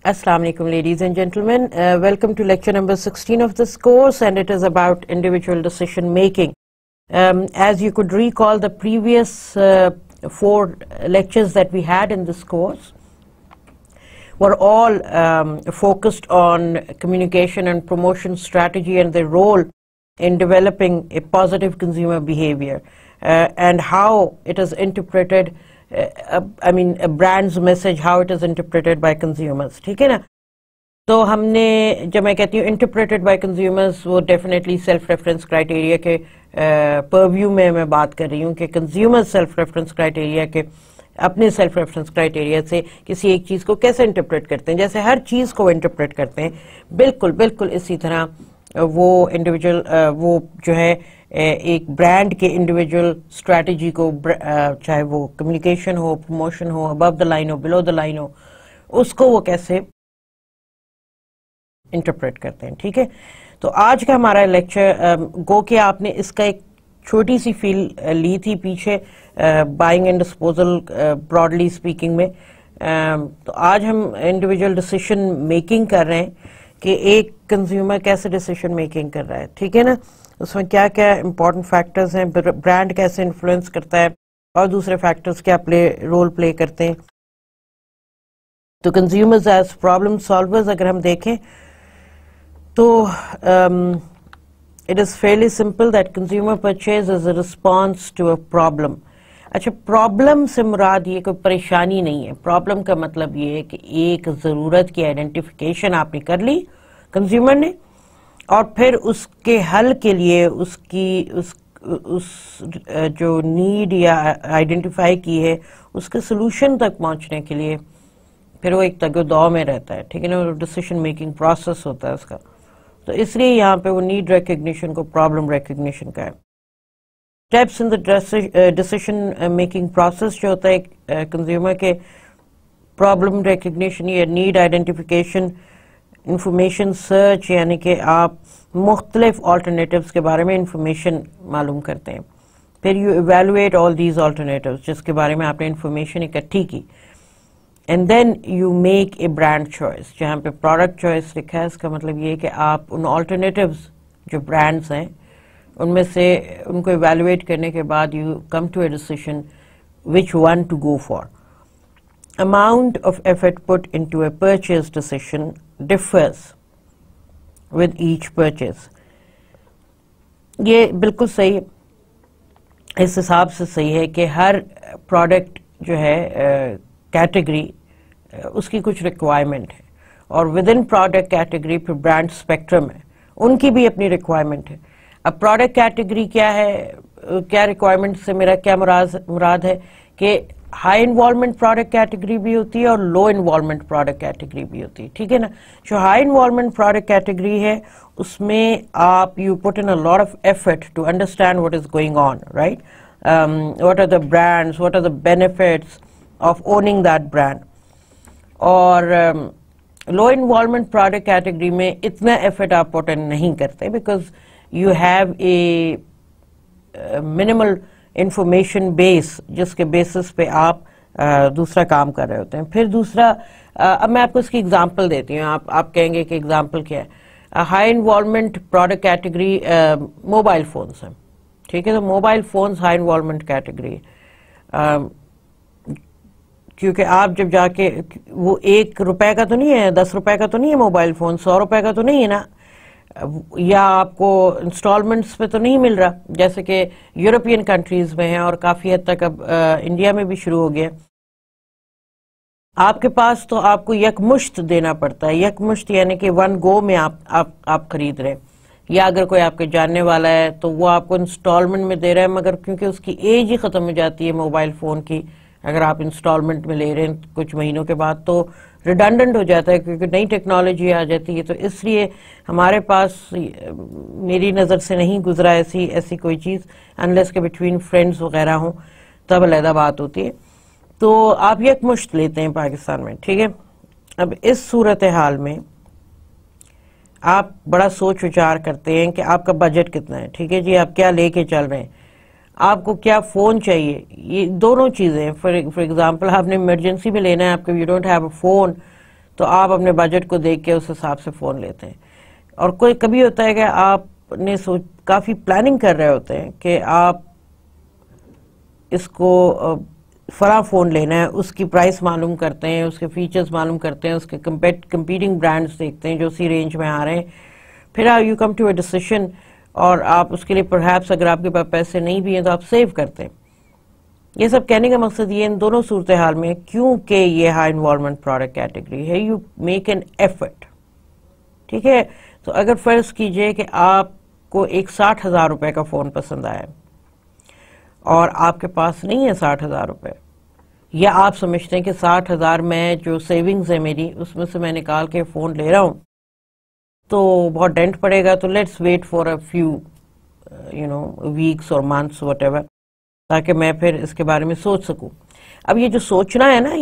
Assalamu alaikum, ladies and gentlemen. Welcome to lecture number 16 of this course, and it is about individual decision making. As you could recall, the previous 4 lectures that we had in this course were all focused on communication and promotion strategy and their role in developing a positive consumer behavior and how it is interpreted. A brand's message, how it is interpreted by consumers. ٹھیک ہے نا. تو ہم نے جب میں کہتی ہوں انٹرپریٹڈ بائی کنزیومرز، وہ ڈیفینیٹلی سیلف ریفرنس کرائٹیریا کے پرویو میں بات کر رہی ہوں کہ کنزیومر سیلف ریفرنس کرائٹیریا کے اپنے سیلف ریفرنس کرائٹیریا سے کسی ایک چیز کو کیسے انٹرپریٹ کرتے ہیں. جیسے ہر چیز کو انٹرپریٹ کرتے ہیں، بالکل اسی طرح وہ انڈیویجول وہ جو ہے ایک برانڈ کے انڈیویجول اسٹریٹجی کو، چاہے وہ کمیونیکیشن ہو، پروموشن ہو، ابو دا لائن ہو، بلو دا لائن ہو، اس کو وہ کیسے انٹرپریٹ کرتے ہیں. ٹھیک ہے. تو آج کا ہمارا لیکچر گو کہ آپ نے اس کا ایک چھوٹی سی فیل لی تھی پیچھے buying and disposal broadly speaking میں. تو آج ہم انڈیویجول ڈیسیشن میکنگ کر رہے ہیں کہ ایک کنزیومر کیسے ڈیسیشن میکنگ کر رہا ہے. ٹھیک ہے نا. اس میں کیا کیا امپورٹنٹ فیکٹرز ہیں، برانڈ کیسے انفلوئنس کرتا ہے، اور دوسرے فیکٹرز کیا رول پلے کرتے ہیں. تو کنزیومرز ایز پرابلم سالورز اگر ہم دیکھیں تو it is fairly simple that consumer purchase is a response to a problem. اچھا، پرابلم سے مراد یہ کوئی پریشانی نہیں ہے. پرابلم کا مطلب یہ ہے کہ ایک ضرورت کی آئیڈینٹیفیکیشن آپ نے کر لی کنزیومر نے، اور پھر اس کے حل کے لیے اس جو نیڈ یا آئیڈینٹیفائی کی ہے اس کے سلوشن تک پہنچنے کے لیے پھر وہ ایک تگ و دو میں رہتا ہے. ٹھیک ہے نا. ڈیسیشن میکنگ پروسیس ہوتا ہے اس کا. تو اس لیے یہاں پہ وہ نیڈ ریکگنیشن کو پرابلم ریکگنیشن کا ہے. Steps in the decision making process جو ہوتا ہے کنزیومر کے پرابلم ریکگنیشن یا نیڈ آئیڈینٹیفیکیشن، انفارمیشن سرچ، یعنی کہ آپ مختلف آلٹرنیٹیوز کے بارے میں انفارمیشن معلوم کرتے ہیں. پھر you evaluate all these alternatives جس کے بارے میں آپ نے انفارمیشن اکٹھی کی، and then you make a brand choice. جہاں پہ پروڈکٹ چوائس لکھا ہے اس کا مطلب یہ ہے کہ آپ ان آلٹرنیٹیوز جو برانڈز ہیں ان میں سے ان کو ایویلویٹ کرنے کے بعد you come to a decision which one to go for. Amount of effort put into a purchase decision differs with each purchase. یہ بالکل صحیح، اس حساب سے صحیح ہے کہ ہر پروڈکٹ جو ہے کیٹیگری اس کی کچھ ریکوائرمنٹ ہے، اور ود ان پروڈکٹ کیٹیگری پھر برانڈ اسپیکٹرم ہے، ان کی بھی اپنی ریکوائرمنٹ ہے. اب پروڈکٹ کیٹیگری کیا ہے، کیا ریکوائرمنٹ سے میرا کیا مراد ہے کہ ہائی انوالومنٹ پروڈکٹ کیٹیگری بھی ہوتی ہے اور لو انوالومنٹ پروڈکٹ کیٹیگری بھی ہوتی ہے. ٹھیک ہے نا. جو ہائی انوالومنٹ پروڈکٹ کیٹیگری ہے اس میں آپ you put in a lot of effort to understand what is going on, right. What are the brands, what are the benefits of owning that brand. اور لو انوالومنٹ پروڈکٹ کیٹیگری میں اتنا effort آپ پٹ in نہیں کرتے because you have a minimal information base جس کے basis پہ آپ دوسرا کام کر رہے ہوتے ہیں. پھر دوسرا، اب میں آپ کو اس کی اگزامپل دیتی ہوں. آپ کہیں گے کہ اگزامپل کیا ہے. High involvement product category mobile phones ہیں. ٹھیک ہے. تو mobile phones high involvement category, کیونکہ آپ جب جا کے وہ 1 روپے کا تو نہیں ہے، 10 روپے کا تو نہیں ہے موبائل فون، 100 روپے کا تو نہیں ہے نا، یا آپ کو انسٹالمنٹس پہ تو نہیں مل رہا جیسے کہ یورپین کنٹریز میں ہیں، اور کافی حد تک اب انڈیا میں بھی شروع ہو گیا. آپ کے پاس تو آپ کو یک مشت دینا پڑتا ہے. یک مشت یعنی کہ 1 گو میں آپ خرید رہے ہیں، یا اگر کوئی آپ کے جاننے والا ہے تو وہ آپ کو انسٹالمنٹ میں دے رہا ہے، مگر کیونکہ اس کی ایج ہی ختم ہو جاتی ہے موبائل فون کی اگر آپ انسٹالمنٹ میں لے رہے ہیں کچھ مہینوں کے بعد تو ریڈنڈنٹ ہو جاتا ہے کیونکہ نئی ٹیکنالوجی آ جاتی ہے. تو اس لیے ہمارے پاس میری نظر سے نہیں گزرا ایسی کوئی چیز، انلیس کے بٹوین فرینڈز وغیرہ ہوں تب علیحدہ بات ہوتی ہے. تو آپ یک مشت لیتے ہیں پاکستان میں. ٹھیک ہے. اب اس صورتحال میں آپ بڑا سوچ وچار کرتے ہیں کہ آپ کا بجٹ کتنا ہے. ٹھیک ہے جی، آپ کیا لے کے چل رہے ہیں، آپ کو کیا فون چاہیے. یہ دونوں چیزیں، فار ایگزامپل آپ نے ایمرجنسی میں لینا ہے، آپ کو you don't have a phone تو آپ اپنے بجٹ کو دیکھ کے اس حساب سے فون لیتے ہیں. اور کوئی کبھی ہوتا ہے کہ آپ نے کافی پلاننگ کر رہے ہوتے ہیں کہ آپ اس کو فلاں فون لینا ہے, اس کی پرائس معلوم کرتے ہیں, اس کے فیچرز معلوم کرتے ہیں, اس کے کمپیٹنگ برانڈز دیکھتے ہیں جو اسی رینج میں آ رہے ہیں, پھر you come to a decision, اور آپ اس کے لیے پرہیپس اگر آپ کے پاس پیسے نہیں بھی ہیں تو آپ سیو کرتے ہیں. یہ سب کہنے کا مقصد یہ ان دونوں صورتحال میں, کیونکہ یہ ہائی انوالومنٹ پروڈکٹ کیٹیگری ہے, یو میک این ایفرٹ. ٹھیک ہے, تو اگر فرض کیجئے کہ آپ کو ایک 60,000 روپے کا فون پسند آیا اور آپ کے پاس نہیں ہے 60,000 روپے, یا آپ سمجھتے ہیں کہ 60,000 میں جو سیونگز ہے میری اس میں سے میں نکال کے فون لے رہا ہوں تو بہت ڈینٹ پڑے گا, تو let's wait for a few weeks اور منتھس وٹ ایور, تاکہ میں پھر اس کے بارے میں سوچ سکوں. اب یہ جو سوچنا ہے نا,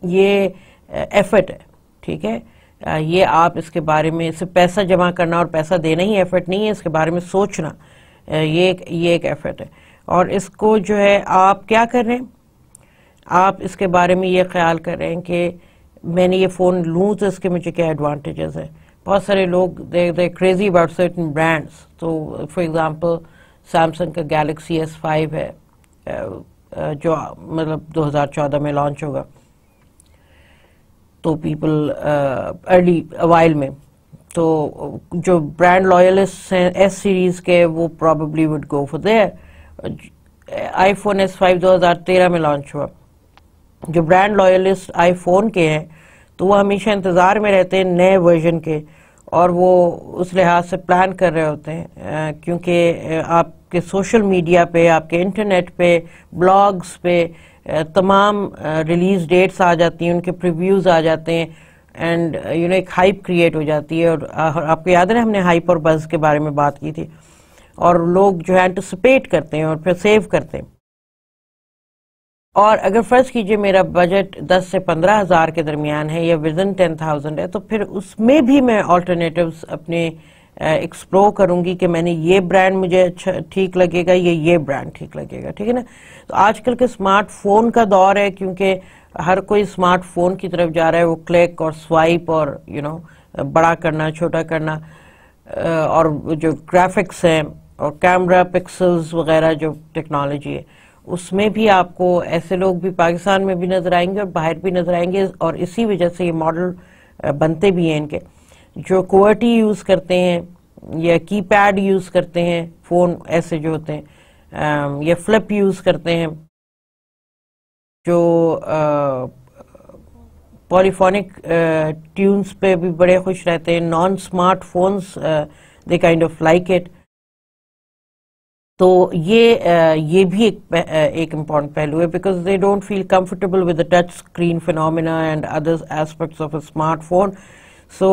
یہ ایفرٹ ہے. ٹھیک ہے, یہ آپ اس کے بارے میں صرف پیسہ جمع کرنا اور پیسہ دینا ہی ایفرٹ نہیں ہے, اس کے بارے میں سوچنا یہ ایک ایفرٹ ہے. اور اس کو جو ہے آپ کیا کر رہے ہیں, آپ اس کے بارے میں یہ خیال کر رہے ہیں کہ میں نے یہ فون لوں تو اس کے مجھے کیا ایڈوانٹیجز ہیں. بہت سارے لوگ دے کریزی اباؤٹ سرٹن برانڈس. تو فار ایگزامپل سیمسنگ کا گیلیکسی S5 ہے جو مطلب 2014 میں لانچ ہوگا, تو پیپل ارلی اوائل میں, تو جو برانڈ لویلسٹ ہیں ایس سیریز کے وہ probably would go for there. IPhone S5 2013 میں لانچ ہوا. جو برانڈ لویلسٹ آئی فون کے ہیں تو وہ ہمیشہ انتظار میں رہتے ہیں نئے ورژن کے, اور وہ اس لحاظ سے پلان کر رہے ہوتے ہیں کیونکہ آپ کے سوشل میڈیا پہ, آپ کے انٹرنیٹ پہ, بلاگز پہ تمام ریلیز ڈیٹس آ جاتی ہیں, ان کے پریویوز آ جاتے ہیں, اینڈ ایک ہائپ کریٹ ہو جاتی ہے. اور آپ کو یاد ہے ہم نے ہائپ اور بز کے بارے میں بات کی تھی, اور لوگ جو ہے اینٹیسپیٹ کرتے ہیں اور پھر سیو کرتے ہیں. اور اگر فرض کیجئے میرا بجٹ 10 سے 15,000 کے درمیان ہے یا ودن 10,000 ہے, تو پھر اس میں بھی میں آلٹرنیٹیوز اپنے ایکسپلور کروں گی کہ میں نے یہ برانڈ مجھے اچھا ٹھیک لگے گا, یہ برانڈ ٹھیک لگے گا. ٹھیک ہے نا. تو آج کل کے اسمارٹ فون کا دور ہے, کیونکہ ہر کوئی اسمارٹ فون کی طرف جا رہا ہے, وہ کلک اور سوائپ اور بڑا کرنا چھوٹا کرنا, اور جو گرافکس ہیں اور کیمرہ پکسلز وغیرہ جو ٹیکنالوجی ہے, اس میں بھی آپ کو ایسے لوگ بھی پاکستان میں بھی نظر آئیں گے اور باہر بھی نظر آئیں گے. اور اسی وجہ سے یہ ماڈل بنتے بھی ہیں ان کے, جو QWERTY یوز کرتے ہیں یا کی پیڈ یوز کرتے ہیں, فون ایسے جو ہوتے ہیں, یا فلپ یوز کرتے ہیں, جو پولیفونک ٹیونز پہ بھی بڑے خوش رہتے ہیں. Non smart phones they kind of like it. تو یہ بھی ایک امپورٹنٹ پہلو ہے, because they don't feel comfortable with the touch screen phenomena and other aspects of a smart phone. So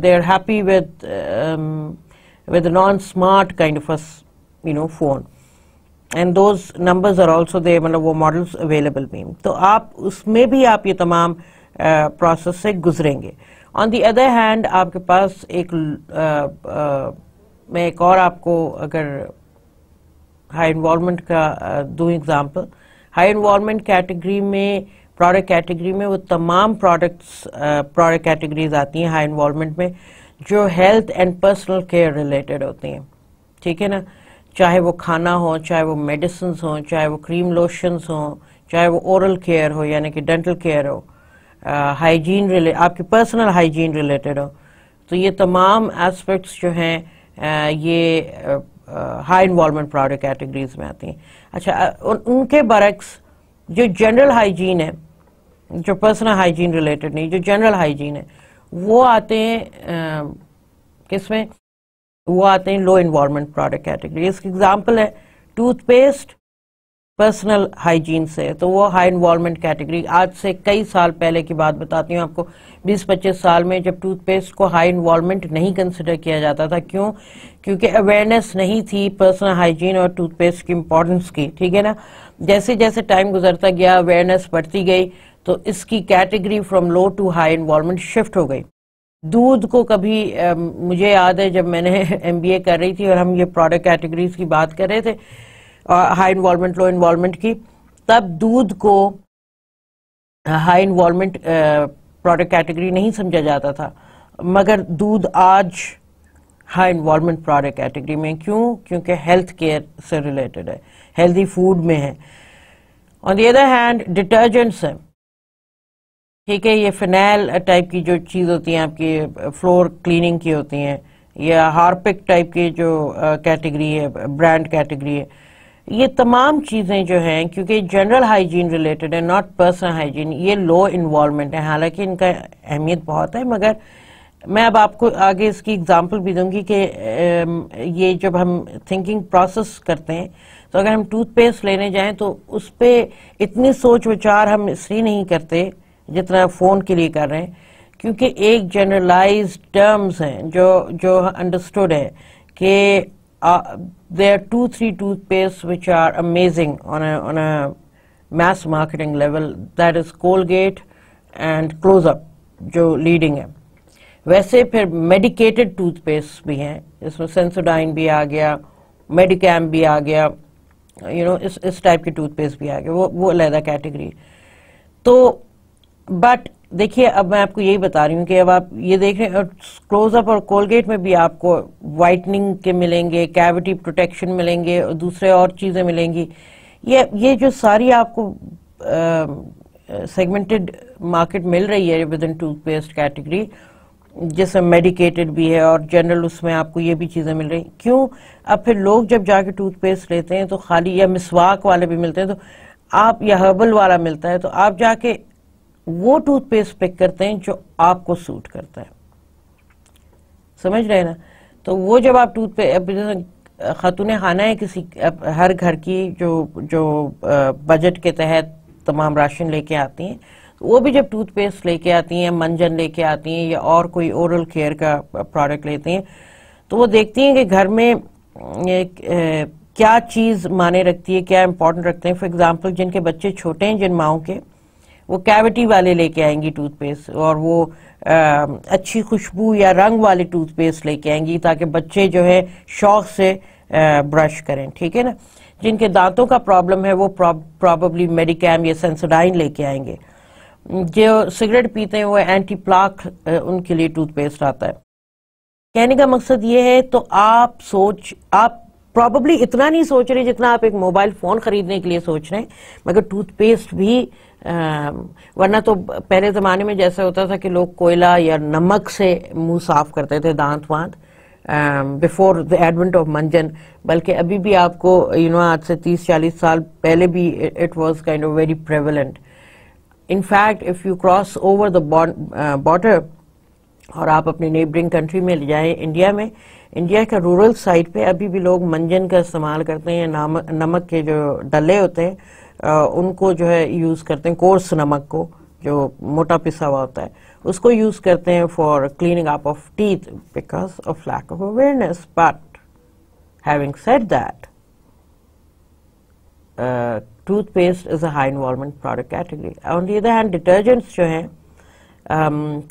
they are happy with a non-smart kind of a phone, and those numbers are also there, مطلب وہ models available بھی. تو آپ اس میں بھی آپ یہ تمام process سے گزریں گے. On the other hand آپ کے پاس میں ایک اور آپ کو اگر ہائی انوالومنٹ کا دوں ایگزامپل. ہائی انوالومنٹ کیٹیگری میں پروڈکٹ کیٹیگری میں وہ تمام پروڈکٹ کیٹیگریز آتی ہیں ہائی انوالومنٹ میں جو health and personal care related ہوتی ہیں. ٹھیک ہے نا. چاہے وہ کھانا ہو, چاہے وہ میڈیسنز ہوں, چاہے وہ کریم لوشنز ہوں, چاہے وہ اورل کیئر ہو یعنی کہ ڈینٹل کیئر ہو, ہائیجین آپ کی پرسنل ہائیجین ریلیٹڈ ہو. تو یہ تمام ایسپیکٹس جو ہیں یہ ہائی انوالومنٹ پروڈکٹ کیٹیگریز میں آتی ہیں. اچھا, ان کے برعکس جو جنرل ہائیجین ہے, جو پرسنل ہائیجین ریلیٹڈ نہیں, جو جنرل ہائیجین ہے, وہ آتے ہیں کس میں, وہ آتے ہیں لو انوالومنٹ پروڈکٹ کیٹیگری. اس کی ایگزامپل ہے ٹوتھ پیسٹ, پرسنل ہائیجین سے, تو وہ ہائی انوالومنٹ کیٹیگری. آج سے کئی سال پہلے کی بات بتاتی ہوں آپ کو, 20-25 سال میں جب ٹوتھ پیسٹ کو ہائی انوالومنٹ نہیں کنسیڈر کیا جاتا تھا. کیوں؟ کیونکہ اویئرنیس نہیں تھی پرسنل ہائیجین اور ٹوتھ پیسٹ کی امپورٹنس کی. ٹھیک ہے نا. جیسے جیسے ٹائم گزرتا گیا اویئرنیس بڑھتی گئی, تو اس کی category from low to high involvement shift ہو گئی. دودھ کو کبھی مجھے یاد ہے جب میں نے MBA کر رہی تھی اور ہم یہ پروڈکٹ کیٹیگریز کی بات کر رہے تھے ہائی انوالومنٹ لو انوالومنٹ کی, تب دودھ کو ہائی انوالومنٹ پروڈکٹ کیٹیگری نہیں سمجھا جاتا تھا، مگر دودھ آج ہائی انوالومنٹ پروڈکٹ کیٹیگری میں. کیوں؟ کیونکہ ہیلتھ کیئر سے ریلیٹڈ ہے، ہیلدی فوڈ میں ہے. آن دی ادر ہینڈ ڈٹرجنٹس ہیں، ٹھیک ہے، یہ فینائل ٹائپ کی جو چیز ہوتی ہیں آپ کی فلور کلیننگ کی ہوتی ہیں، یا ہارپک ٹائپ کی جو کیٹیگری ہے، برانڈ کیٹیگری ہے، یہ تمام چیزیں جو ہیں کیونکہ جنرل ہائیجین ریلیٹڈ ہے، ناٹ پرسنل ہائیجین، یہ لو انوالومنٹ ہے. حالانکہ ان کا اہمیت بہت ہے، مگر میں اب آپ کو آگے اس کی اگزامپل بھی دوں گی کہ یہ جب ہم تھنکنگ پروسیس کرتے ہیں تو اگر ہم ٹوتھ پیسٹ لینے جائیں تو اس پہ اتنی سوچ وچار ہم اس لیے نہیں کرتے جتنا فون کے لیے کر رہے ہیں، کیونکہ ایک جنرلائزڈ ٹرمز ہیں جو انڈرسٹوڈ ہے کہ there are 2-3 toothpastes which are amazing on a mass marketing level, that is Colgate and Close Up جو لیڈنگ ہے. ویسے پھر میڈیکیٹڈ ٹوتھ پیسٹ بھی ہیں، اس میں سینسوڈائن بھی آ گیا، میڈیکیم بھی آ گیا، اس ٹائپ کے ٹوتھ پیسٹ بھی آ گیا، وہ علیحدہ کیٹیگری. تو بٹ دیکھیے اب میں آپ کو یہی بتا رہی ہوں کہ اب آپ یہ دیکھ رہے ہیں کلوز اپ اور کولگیٹ میں بھی آپ کو وائٹننگ کے ملیں گے، کیوٹی پروٹیکشن ملیں گے، اور دوسرے اور چیزیں ملیں گی. یہ جو ساری آپ کو سیگمنٹڈ مارکیٹ مل رہی ہے with in tooth paste category, جس میں میڈیکیٹڈ بھی ہے اور جنرل اس میں آپ کو یہ بھی چیزیں مل رہی ہیں. کیوں؟ اب پھر لوگ جب جا کے ٹوتھ پیسٹ لیتے ہیں تو خالی، یا مسواک والے بھی ملتے ہیں تو آپ، یا ہربل والا ملتا ہے تو آپ جا کے وہ ٹوتھ پیسٹ پک کرتے ہیں جو آپ کو سوٹ کرتا ہے. سمجھ رہے نا؟ تو وہ جب آپ ٹوتھ پیسٹ، خاتون خانہ ہے کسی ہر گھر کی جو بجٹ کے تحت تمام راشن لے کے آتی ہیں، وہ بھی جب ٹوتھ پیسٹ لے کے آتی ہیں، منجن لے کے آتی ہیں، یا اور کوئی اورل کیئر کا پروڈکٹ لیتے ہیں، تو وہ دیکھتی ہیں کہ گھر میں کیا چیز معنی رکھتی ہے، کیا امپورٹنٹ رکھتے ہیں. فار ایگزامپل جن کے بچے چھوٹے ہیں، جن ماؤں کے، وہ کیوٹی والے لے کے آئیں گی ٹوتھ پیسٹ، اور وہ اچھی خوشبو یا رنگ والے ٹوتھ پیسٹ لے کے آئیں گی تاکہ بچے جو ہے شوق سے برش کریں، ٹھیک ہے نا. جن کے دانتوں کا پرابلم ہے وہ پراببلی میڈیکیم یا سینسوڈائن لے کے آئیں گے. جو سگریٹ پیتے ہیں وہ اینٹی پلاک ان کے لیے ٹوتھ پیسٹ آتا ہے. کہنے کا مقصد یہ ہے، تو آپ پراببلی اتنا نہیں سوچ رہے جتنا آپ ایک موبائل فون خریدنے کے لیے سوچ رہے ہیں، مگر ٹوتھ پیسٹ بھی، ورنہ تو پہلے زمانے میں جیسا ہوتا تھا کہ لوگ کوئلہ یا نمک سے منہ صاف کرتے تھے، دانت وانت، بفور دی ایڈونٹ آف منجن. بلکہ ابھی بھی آپ کو آج سے 30-40 سال پہلے بھی it was kind of very prevalent. In fact if you cross over the border اور آپ اپنی نیبرنگ کنٹری میں لے جائیں، انڈیا کا رورل سائڈ پہ ابھی بھی لوگ منجن کا استعمال کرتے ہیں، نمک کے جو ڈلے ہوتے ہیں ان کو جو ہے یوز کرتے ہیں، کورس نمک کو جو موٹا پسا ہوا ہوتا ہے اس کو یوز کرتے ہیں for cleaning up of teeth because of lack of awareness. But having said that, toothpaste is a high involvement product category. On the other hand detergents جو ہیں،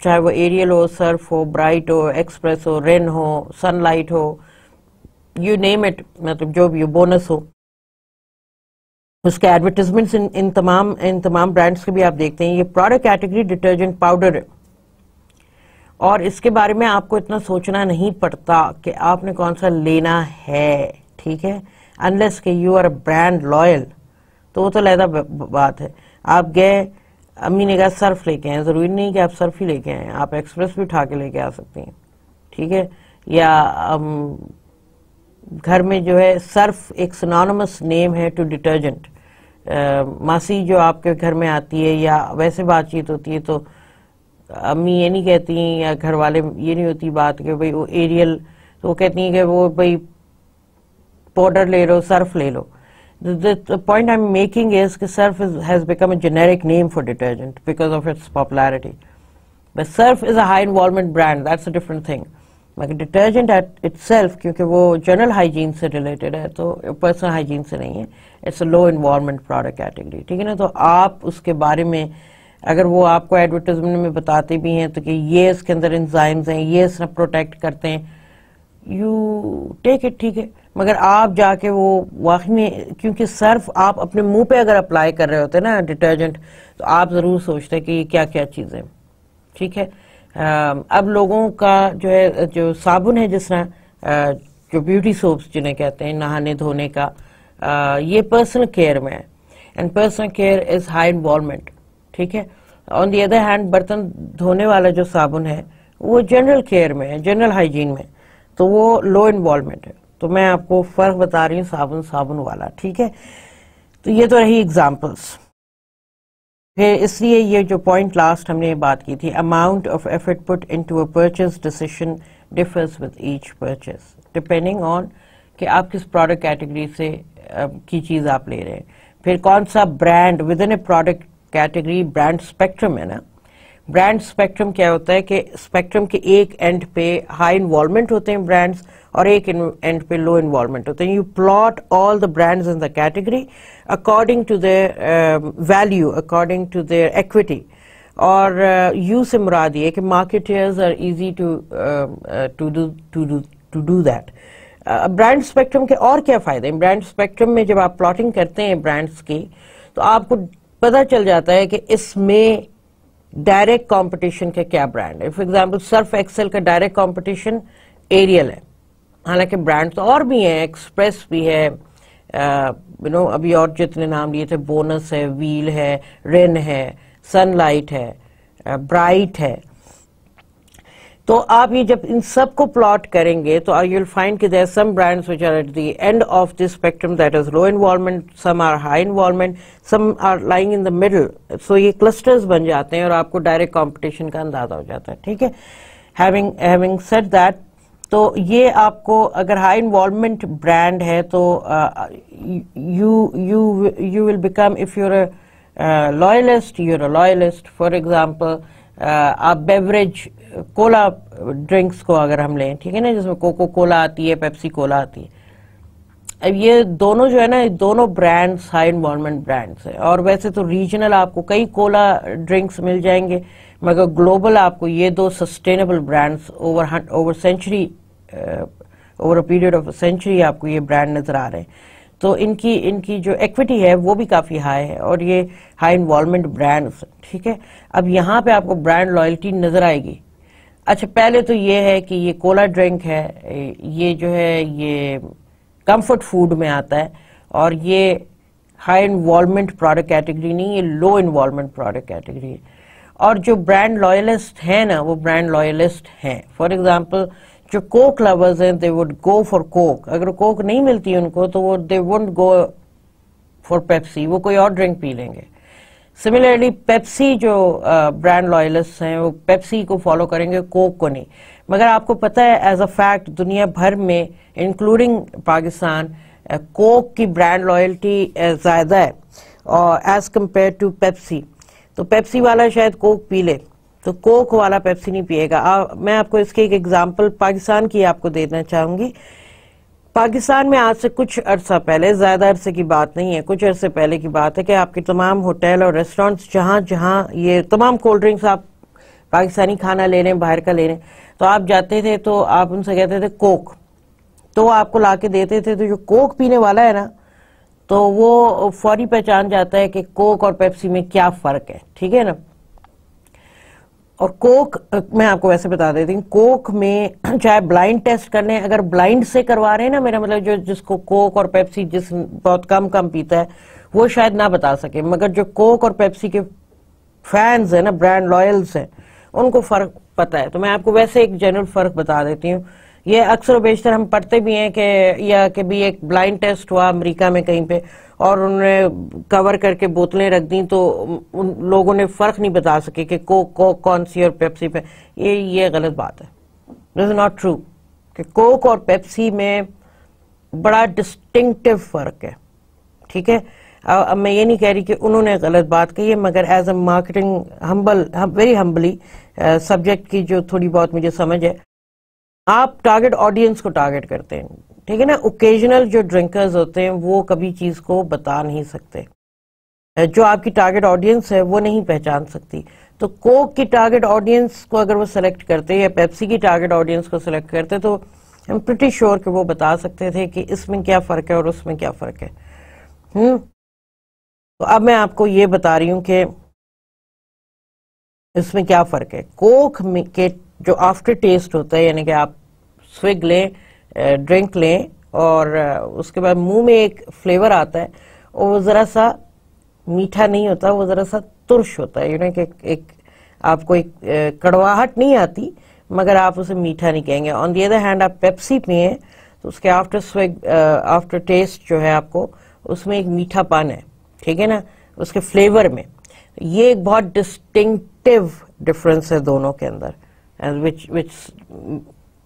چاہے وہ ایریل ہو، سرف ہو، برائٹ ہو، Express ہو، رین ہو، Sunlight ہو، یو نیم اٹ، مطلب جو بھی بونس ہو، اس کے ایڈورٹیزمنٹس ان تمام برانڈس کے بھی آپ دیکھتے ہیں. یہ پروڈکٹ کیٹیگری ڈٹرجنٹ پاؤڈر ہے، اور اس کے بارے میں آپ کو اتنا سوچنا نہیں پڑتا کہ آپ نے کون سا لینا ہے، ٹھیک ہے، انلیس کہ you are a brand loyal, تو وہ تو علیحدہ بات ہے. آپ گئے، امی نے کہا صرف لے کے آئیں، ضروری نہیں کہ آپ صرف ہی لے کے آئیں، آپ ایکسپریس بھی اٹھا کے لے کے آ سکتے ہیں، ٹھیک ہے. یا گھر میں جو ہے صرف ایک سنونیمس نیم ہے ٹو ڈٹرجنٹ. ماسی جو آپ کے گھر میں آتی ہے یا ویسے بات چیت ہوتی ہے تو امی یہ نہیں کہتی ہیں، یا گھر والے یہ نہیں ہوتی بات کہ بھئی وہ ایریل، تو وہ کہتی ہیں کہ وہ بھئی پاؤڈر لے لو، صرف لے لو. The point I'm making is that surf has become a generic name for detergent because of its popularity. But surf is a high involvement brand, that's a different thing. Like detergent at itself, کیونکہ وہ general hygiene سے related ہے تو personal hygiene سے نہیں ہے, it's a low involvement product category. ٹھیک ہے نا؟ تو آپ اس کے بارے میں اگر وہ آپ کو ایڈورٹیزمنٹ میں بتاتے بھی ہیں تو کہ یہ اس کے اندر انزائمز ہیں، یہ اس نے پروٹیکٹ کرتے ہیں، you take it، ٹھیک ہے. مگر آپ جا کے وہ واقعی میں، کیونکہ صرف آپ اپنے منہ پہ اگر اپلائی کر رہے ہوتے نا ڈٹرجنٹ، تو آپ ضرور سوچتے کہ یہ کیا کیا چیزیں، ٹھیک ہے. اب لوگوں کا جو ہے، جو صابن ہے، جس طرح جو بیوٹی سوپس جنہیں کہتے ہیں نہانے دھونے کا، یہ پرسنل کیئر میں ہے، and personal care is high involvement, ٹھیک ہے. آن دی ادر ہینڈ برتن دھونے والا جو صابن ہے وہ جنرل کیئر میں ہے، جنرل ہائیجین میں، تو وہ لو انوالومنٹ ہے. تو میں آپ کو فرق بتا رہی ہوں صابن والا، ٹھیک ہے. تو یہ تو رہی اگزامپلس. پھر اس لیے یہ جو پوائنٹ لاسٹ ہم نے یہ بات کی تھی، amount of effort put into a purchase decision differs with each purchase depending on کہ آپ کس پروڈکٹ کیٹیگری سے کی چیز آپ لے رہے ہیں. پھر کون سا brand with in a product category, brand spectrum ہے نا. برانڈ اسپیکٹرم کیا ہوتا ہے کہ اسپیکٹرم کے ایک اینڈ پہ ہائی انوالومنٹ ہوتے ہیں برانڈز، اور ایک اینڈ پہ لو انوالومنٹ ہوتے ہیں. You plot all the brands in the category according to their value, according to their equity. اور یو سے مراد یہ کہ marketers are easy to do that. Brand spectrum کے اور کیا فائدے ہیں؟ برانڈ اسپیکٹرم میں جب آپ پلاٹنگ کرتے ہیں برانڈز کی، تو آپ کو پتہ چل جاتا ہے کہ اس میں ڈائریکٹ کمپٹیشن کا کیا برانڈ ہے. فار ایگزامپل سرف ایکسل کا ڈائریکٹ کمپٹیشن ایریل ہے، حالانکہ برانڈ تو اور بھی ہیں، ایکسپریس بھی ہے، ابھی اور جتنے نام لیے تھے، بونس ہے، ویل ہے، رن ہے، سن لائٹ ہے، برائٹ ہے. تو آپ یہ جب ان سب کو پلاٹ کریں گے تو یو ول فائنڈ کہ there are some brands which are at the end of this spectrum, that is low involvement, some are high involvement, some are lying in the middle. So یہ clusters بن جاتے ہیں اور آپ کو direct competition کا اندازہ ہو جاتا ہے، ٹھیک ہے. having said that، تو یہ آپ کو اگر ہائی انوالومنٹ برانڈ ہے تو you will become, if you're a loyalist, you're a loyalist. For example، آپ بیوریج کولا ڈرنکس کو اگر ہم لیں، ٹھیک ہے نا، جس میں کوکو کولا آتی ہے، پیپسی کولا آتی ہے. اب یہ دونوں جو ہے نا، دونوں برانڈز ہائی انوالومنٹ برانڈز ہیں. اور ویسے تو ریجنل آپ کو کئی کولا ڈرنکس مل جائیں گے، مگر گلوبل آپ کو یہ دو sustainable brands over century, over a period of century آپ کو یہ برانڈ نظر آ رہے ہیں. تو ان کی جو ایکویٹی ہے وہ بھی کافی ہائی ہے، اور یہ ہائی انوالومنٹ برانڈز، ٹھیک ہے. اب یہاں پہ آپ کو برانڈ لائلٹی نظر آئے گی. اچھا، پہلے تو یہ ہے کہ یہ کولا ڈرنک ہے، یہ جو ہے یہ کمفرٹ فوڈ میں آتا ہے، اور یہ ہائی انوالومنٹ پروڈکٹ کیٹیگری نہیں، یہ لو انوالومنٹ پروڈکٹ کیٹیگری ہے. اور جو برانڈ لائلسٹ ہیں نا، وہ برانڈ لائلسٹ ہیں. فار ایگزامپل جو کوک لورز ہیں، they would go for کوک. اگر کوک نہیں ملتی ان کو تو وہ they won't go for Pepsi, وہ کوئی اور ڈرنک پی لیں گے. سملرلی پیپسی جو برانڈ لائلسٹ ہیں وہ پیپسی کو فالو کریں گے، کوک کو نہیں. مگر آپ کو پتہ ہے ایز اے فیکٹ دنیا بھر میں انکلوڈنگ پاکستان، کوک کی برانڈ لائلٹی زیادہ ہے اور ایز کمپیئر ٹو پیپسی. تو پیپسی والا شاید کوک پی لے تو کوک والا پیپسی نہیں پیے گا. میں آپ کو اس کی ایک ایگزامپل پاکستان کی آپ کو دینا چاہوں گی. پاکستان میں آج سے کچھ عرصہ پہلے، زیادہ عرصے کی بات نہیں ہے، کچھ عرصے پہلے کی بات ہے کہ آپ کے تمام ہوٹل اور ریسٹورینٹس جہاں یہ تمام کولڈ ڈرنکس آپ پاکستانی کھانا لے لیں، باہر کا لے لیں، تو آپ جاتے تھے تو آپ ان سے کہتے تھے کوک، تو آپ کو لا کے دیتے تھے. تو جو کوک پینے والا ہے نا، تو وہ فوری پہچان جاتا ہے کہ کوک اور پیپسی میں کیا فرق ہے، ٹھیک ہے نا. اور کوک میں آپ کو ویسے بتا دیتی ہوں، کوک میں چاہے بلائنڈ ٹیسٹ کر لیں، اگر بلائنڈ سے کروا رہے ہیں نا، میرا مطلب جس کو کوک اور پیپسی جس بہت کم پیتا ہے وہ شاید نہ بتا سکے، مگر جو کوک اور پیپسی کے فینز ہیں نا، برانڈ لائلز ہیں، ان کو فرق پتا ہے. تو میں آپ کو ویسے ایک جنرل فرق بتا دیتی ہوں. یہ اکثر و بیشتر ہم پڑھتے بھی ہیں کہ یا کہ بھی ایک بلائنڈ ٹیسٹ ہوا امریکہ میں کہیں پہ، اور انہوں نے کور کر کے بوتلیں رکھ دیں، تو ان لوگوں نے فرق نہیں بتا سکے کہ کوک کون سی اور پیپسی پہ. یہ غلط بات ہے. دس از ناٹ ٹرو کہ کوک اور پیپسی میں بڑا ڈسٹنکٹیو فرق ہے، ٹھیک ہے. اب میں یہ نہیں کہہ رہی کہ انہوں نے غلط بات کہی ہے، مگر as a marketing very humbly subject کی جو تھوڑی بہت مجھے سمجھ ہے، آپ ٹارگٹ آڈینس کو ٹارگٹ کرتے ہیں، ٹھیک ہے نا. اوکیجنل جو ڈرنکرز ہوتے ہیں وہ کبھی چیز کو بتا نہیں سکتے، جو آپ کی ٹارگٹ آڈینس ہے وہ نہیں پہچان سکتی. تو کوک کی ٹارگٹ آڈینس کو اگر وہ سلیکٹ کرتے یا پیپسی کی ٹارگٹ آڈینس کو سلیکٹ کرتے تو I'm pretty sure کہ وہ بتا سکتے تھے کہ اس میں کیا فرق ہے اور اس میں کیا فرق ہے. تو اب میں آپ کو یہ بتا رہی ہوں کہ اس میں کیا فرق ہے. کوک کے جو آفٹر ٹیسٹ ہوتا ہے، یعنی کہ آپ سوگ لیں، ڈرنک لیں اور اس کے بعد منہ میں ایک فلیور آتا ہے، اور وہ ذرا سا میٹھا نہیں ہوتا، وہ ذرا سا ترش ہوتا ہے. یعنی کہ ایک آپ کو ایک کڑواہٹ نہیں آتی مگر آپ اسے میٹھا نہیں کہیں گے. آن دی ادر ہینڈ آپ پیپسی پئیں تو اس کے آفٹر ٹیسٹ جو ہے آپ کو اس میں ایک میٹھا پن ہے، ٹھیک ہے نا، اس کے فلیور میں. یہ ایک بہت ڈسٹنکٹیو ڈفرنس ہے دونوں کے اندر، which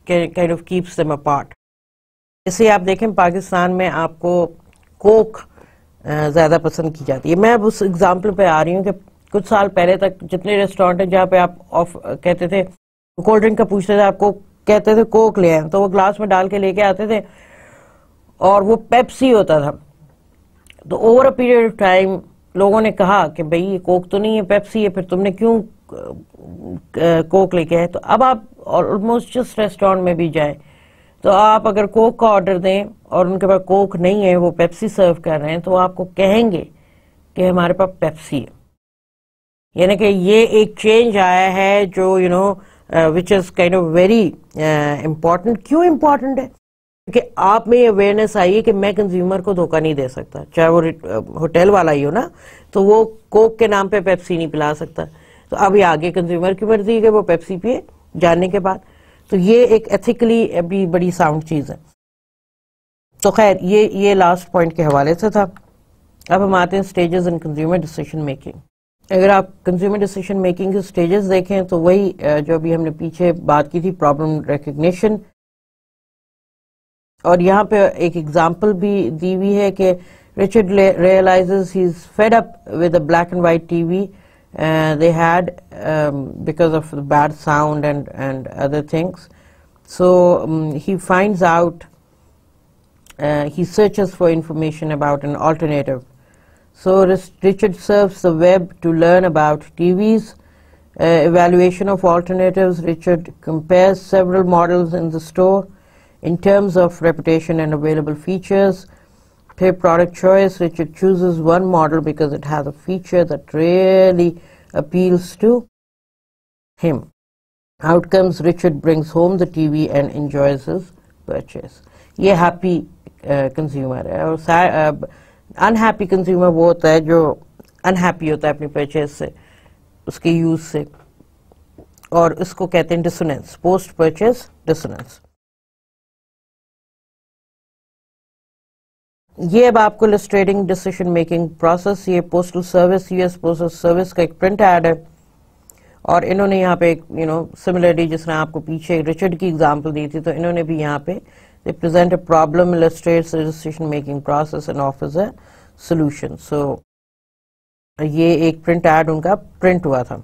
kind of keeps them apart. اسے آپ دیکھیں پاکستان میں آپ کو کوک زیادہ پسند کی جاتی ہے. میں اب اس اگزامپل پہ آ رہی ہوں کہ کچھ سال پہلے تک جتنے ریسٹورینٹ ہیں جہاں پہ آپ کہتے تھے کولڈ ڈرنک کا پوچھتے تھے، آپ کو کہتے تھے کوک لے آئیں تو وہ گلاس میں ڈال کے لے کے آتے تھے اور وہ پیپسی ہوتا تھا. تو over a period of time لوگوں نے کہا کہ بھئی یہ کوک تو نہیں ہے، پیپسی ہے، پھر تم نے کیوں کوک لے کے آئے. تو اب آپ آلموسٹ جس ریسٹورینٹ میں بھی جائیں تو آپ اگر کوک کا آرڈر دیں اور ان کے پاس کوک نہیں ہے، وہ پیپسی سرو کر رہے ہیں، تو آپ کو کہیں گے کہ ہمارے پاس پیپسی ہے. یعنی کہ یہ ایک چینج آیا ہے جو which is kind of very important. کیوں امپورٹنٹ ہے؟ کیونکہ آپ میں یہ اویئرنیس آئی ہے کہ میں کنزیومر کو دھوکہ نہیں دے سکتا، چاہے وہ ہوٹل والا ہی ہو نا، تو وہ کوک کے نام پہ پیپسی نہیں پلا سکتا. تو اب یہ آگے کنزیومر کی مرضی ہے کہ وہ پیپسی پیے جاننے کے بعد. تو یہ ایک ایتھیکلی ابھی بڑی ساؤنڈ چیز ہے. تو خیر یہ لاسٹ پوائنٹ کے حوالے سے تھا. اب ہم آتے ہیں stages in consumer decision making. اگر آپ کنزیومر ڈیسیشن میکنگ کے اسٹیجز دیکھیں تو وہی جو ابھی ہم نے پیچھے بات کی تھی، پرابلم ریکگنیشن. اور یہاں پہ ایک ایگزامپل بھی دی ہوئی ہے کہ Richard realizes he's fed up with the black and white TV they had because of the bad sound and other things. So he finds out, he searches for information about an alternative. So Richard surfs the web to learn about TVs. Evaluation of alternatives. Richard compares several models in the store in terms of reputation and available features. Pay product choice. Richard chooses one model because it has a feature that really appeals to him. Outcomes: Richard brings home the TV and enjoys his purchase. یہ happy consumer ہے. اور unhappy consumer وہ ہوتا ہے جو unhappy ہوتا ہے اپنی purchase سے، اس کے یوز سے، اور اس کو کہتے ہیں dissonance, post purchase dissonance. یہ اب آپ کو illustrating decision making process. یہ postal service, U S postal service کا ایک پرنٹ ایڈ ہے، اور انہوں نے یہاں پہ سملرلی جس نے آپ کو پیچھے ریچرڈ کی ایگزامپل دی تھی، تو انہوں نے بھی یہاں پہ they present a problem, illustrates the decision making process and offers a solution. So یہ ایک پرنٹ ایڈ ان کا پرنٹ ہوا تھا.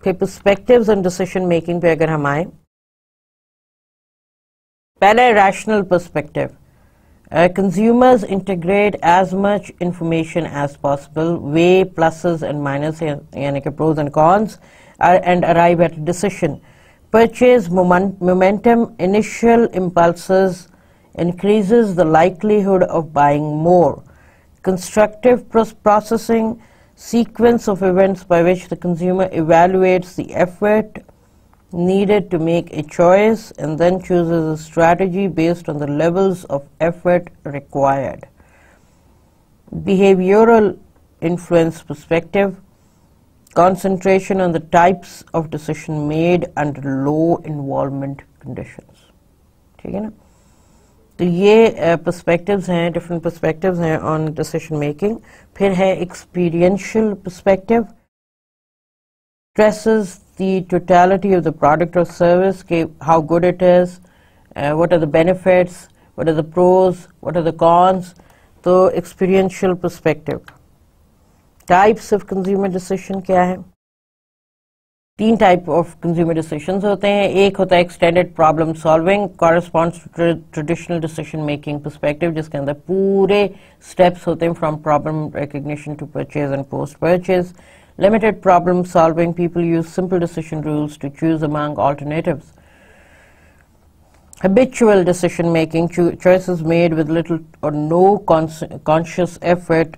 پھر perspectives and decision making پہ اگر ہم آئیں، پہلے rational perspective. Consumers integrate as much information as possible, weigh pluses and minuses, یعنی کہ pros and cons, and arrive at a decision. Purchase momentum, initial impulses increases the likelihood of buying more. Constructive processing, sequence of events by which the consumer evaluates the effort needed to make a choice and then chooses a strategy based on the levels of effort required. Behavioral influence perspective, concentration on the types of decision made under low involvement conditions. ٹھیک ہے نا؟ تو یہ perspectives ہیں، different perspectives ہیں on decision making. پھر ہے experiential perspective. Stresses the totality of the product or service, how good it is, what are the benefits, what are the pros, what are the cons. تو experiential perspective. Types of consumer decision کیا ہے؟ 3 type of consumer decisions ہوتے ہیں. ایک ہوتا ہے extended problem solving, corresponds to traditional decision making perspective, جس کے اندر پورے steps ہوتے ہیں from problem recognition to purchase and post purchase. Limited problem solving, people use simple decision rules to choose among alternatives. habitual decision making, choices made with little or no conscious effort,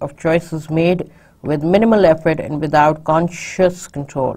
of choices made with minimal effort and without conscious control.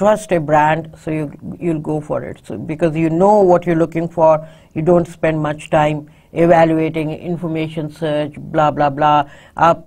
trust a brand, so you'll go for it. So because you know what you're looking for, you don't spend much time evaluating information search, blah blah blah. آپ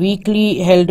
weakly held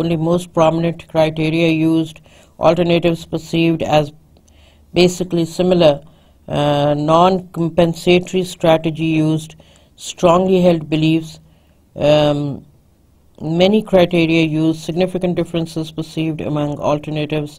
only most prominent criteria used, alternatives perceived as basically similar, non-compensatory strategy used, strongly held beliefs, many criteria used, significant differences perceived among alternatives,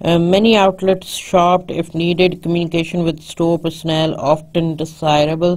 many outlets shopped if needed, communication with store personnel often desirable.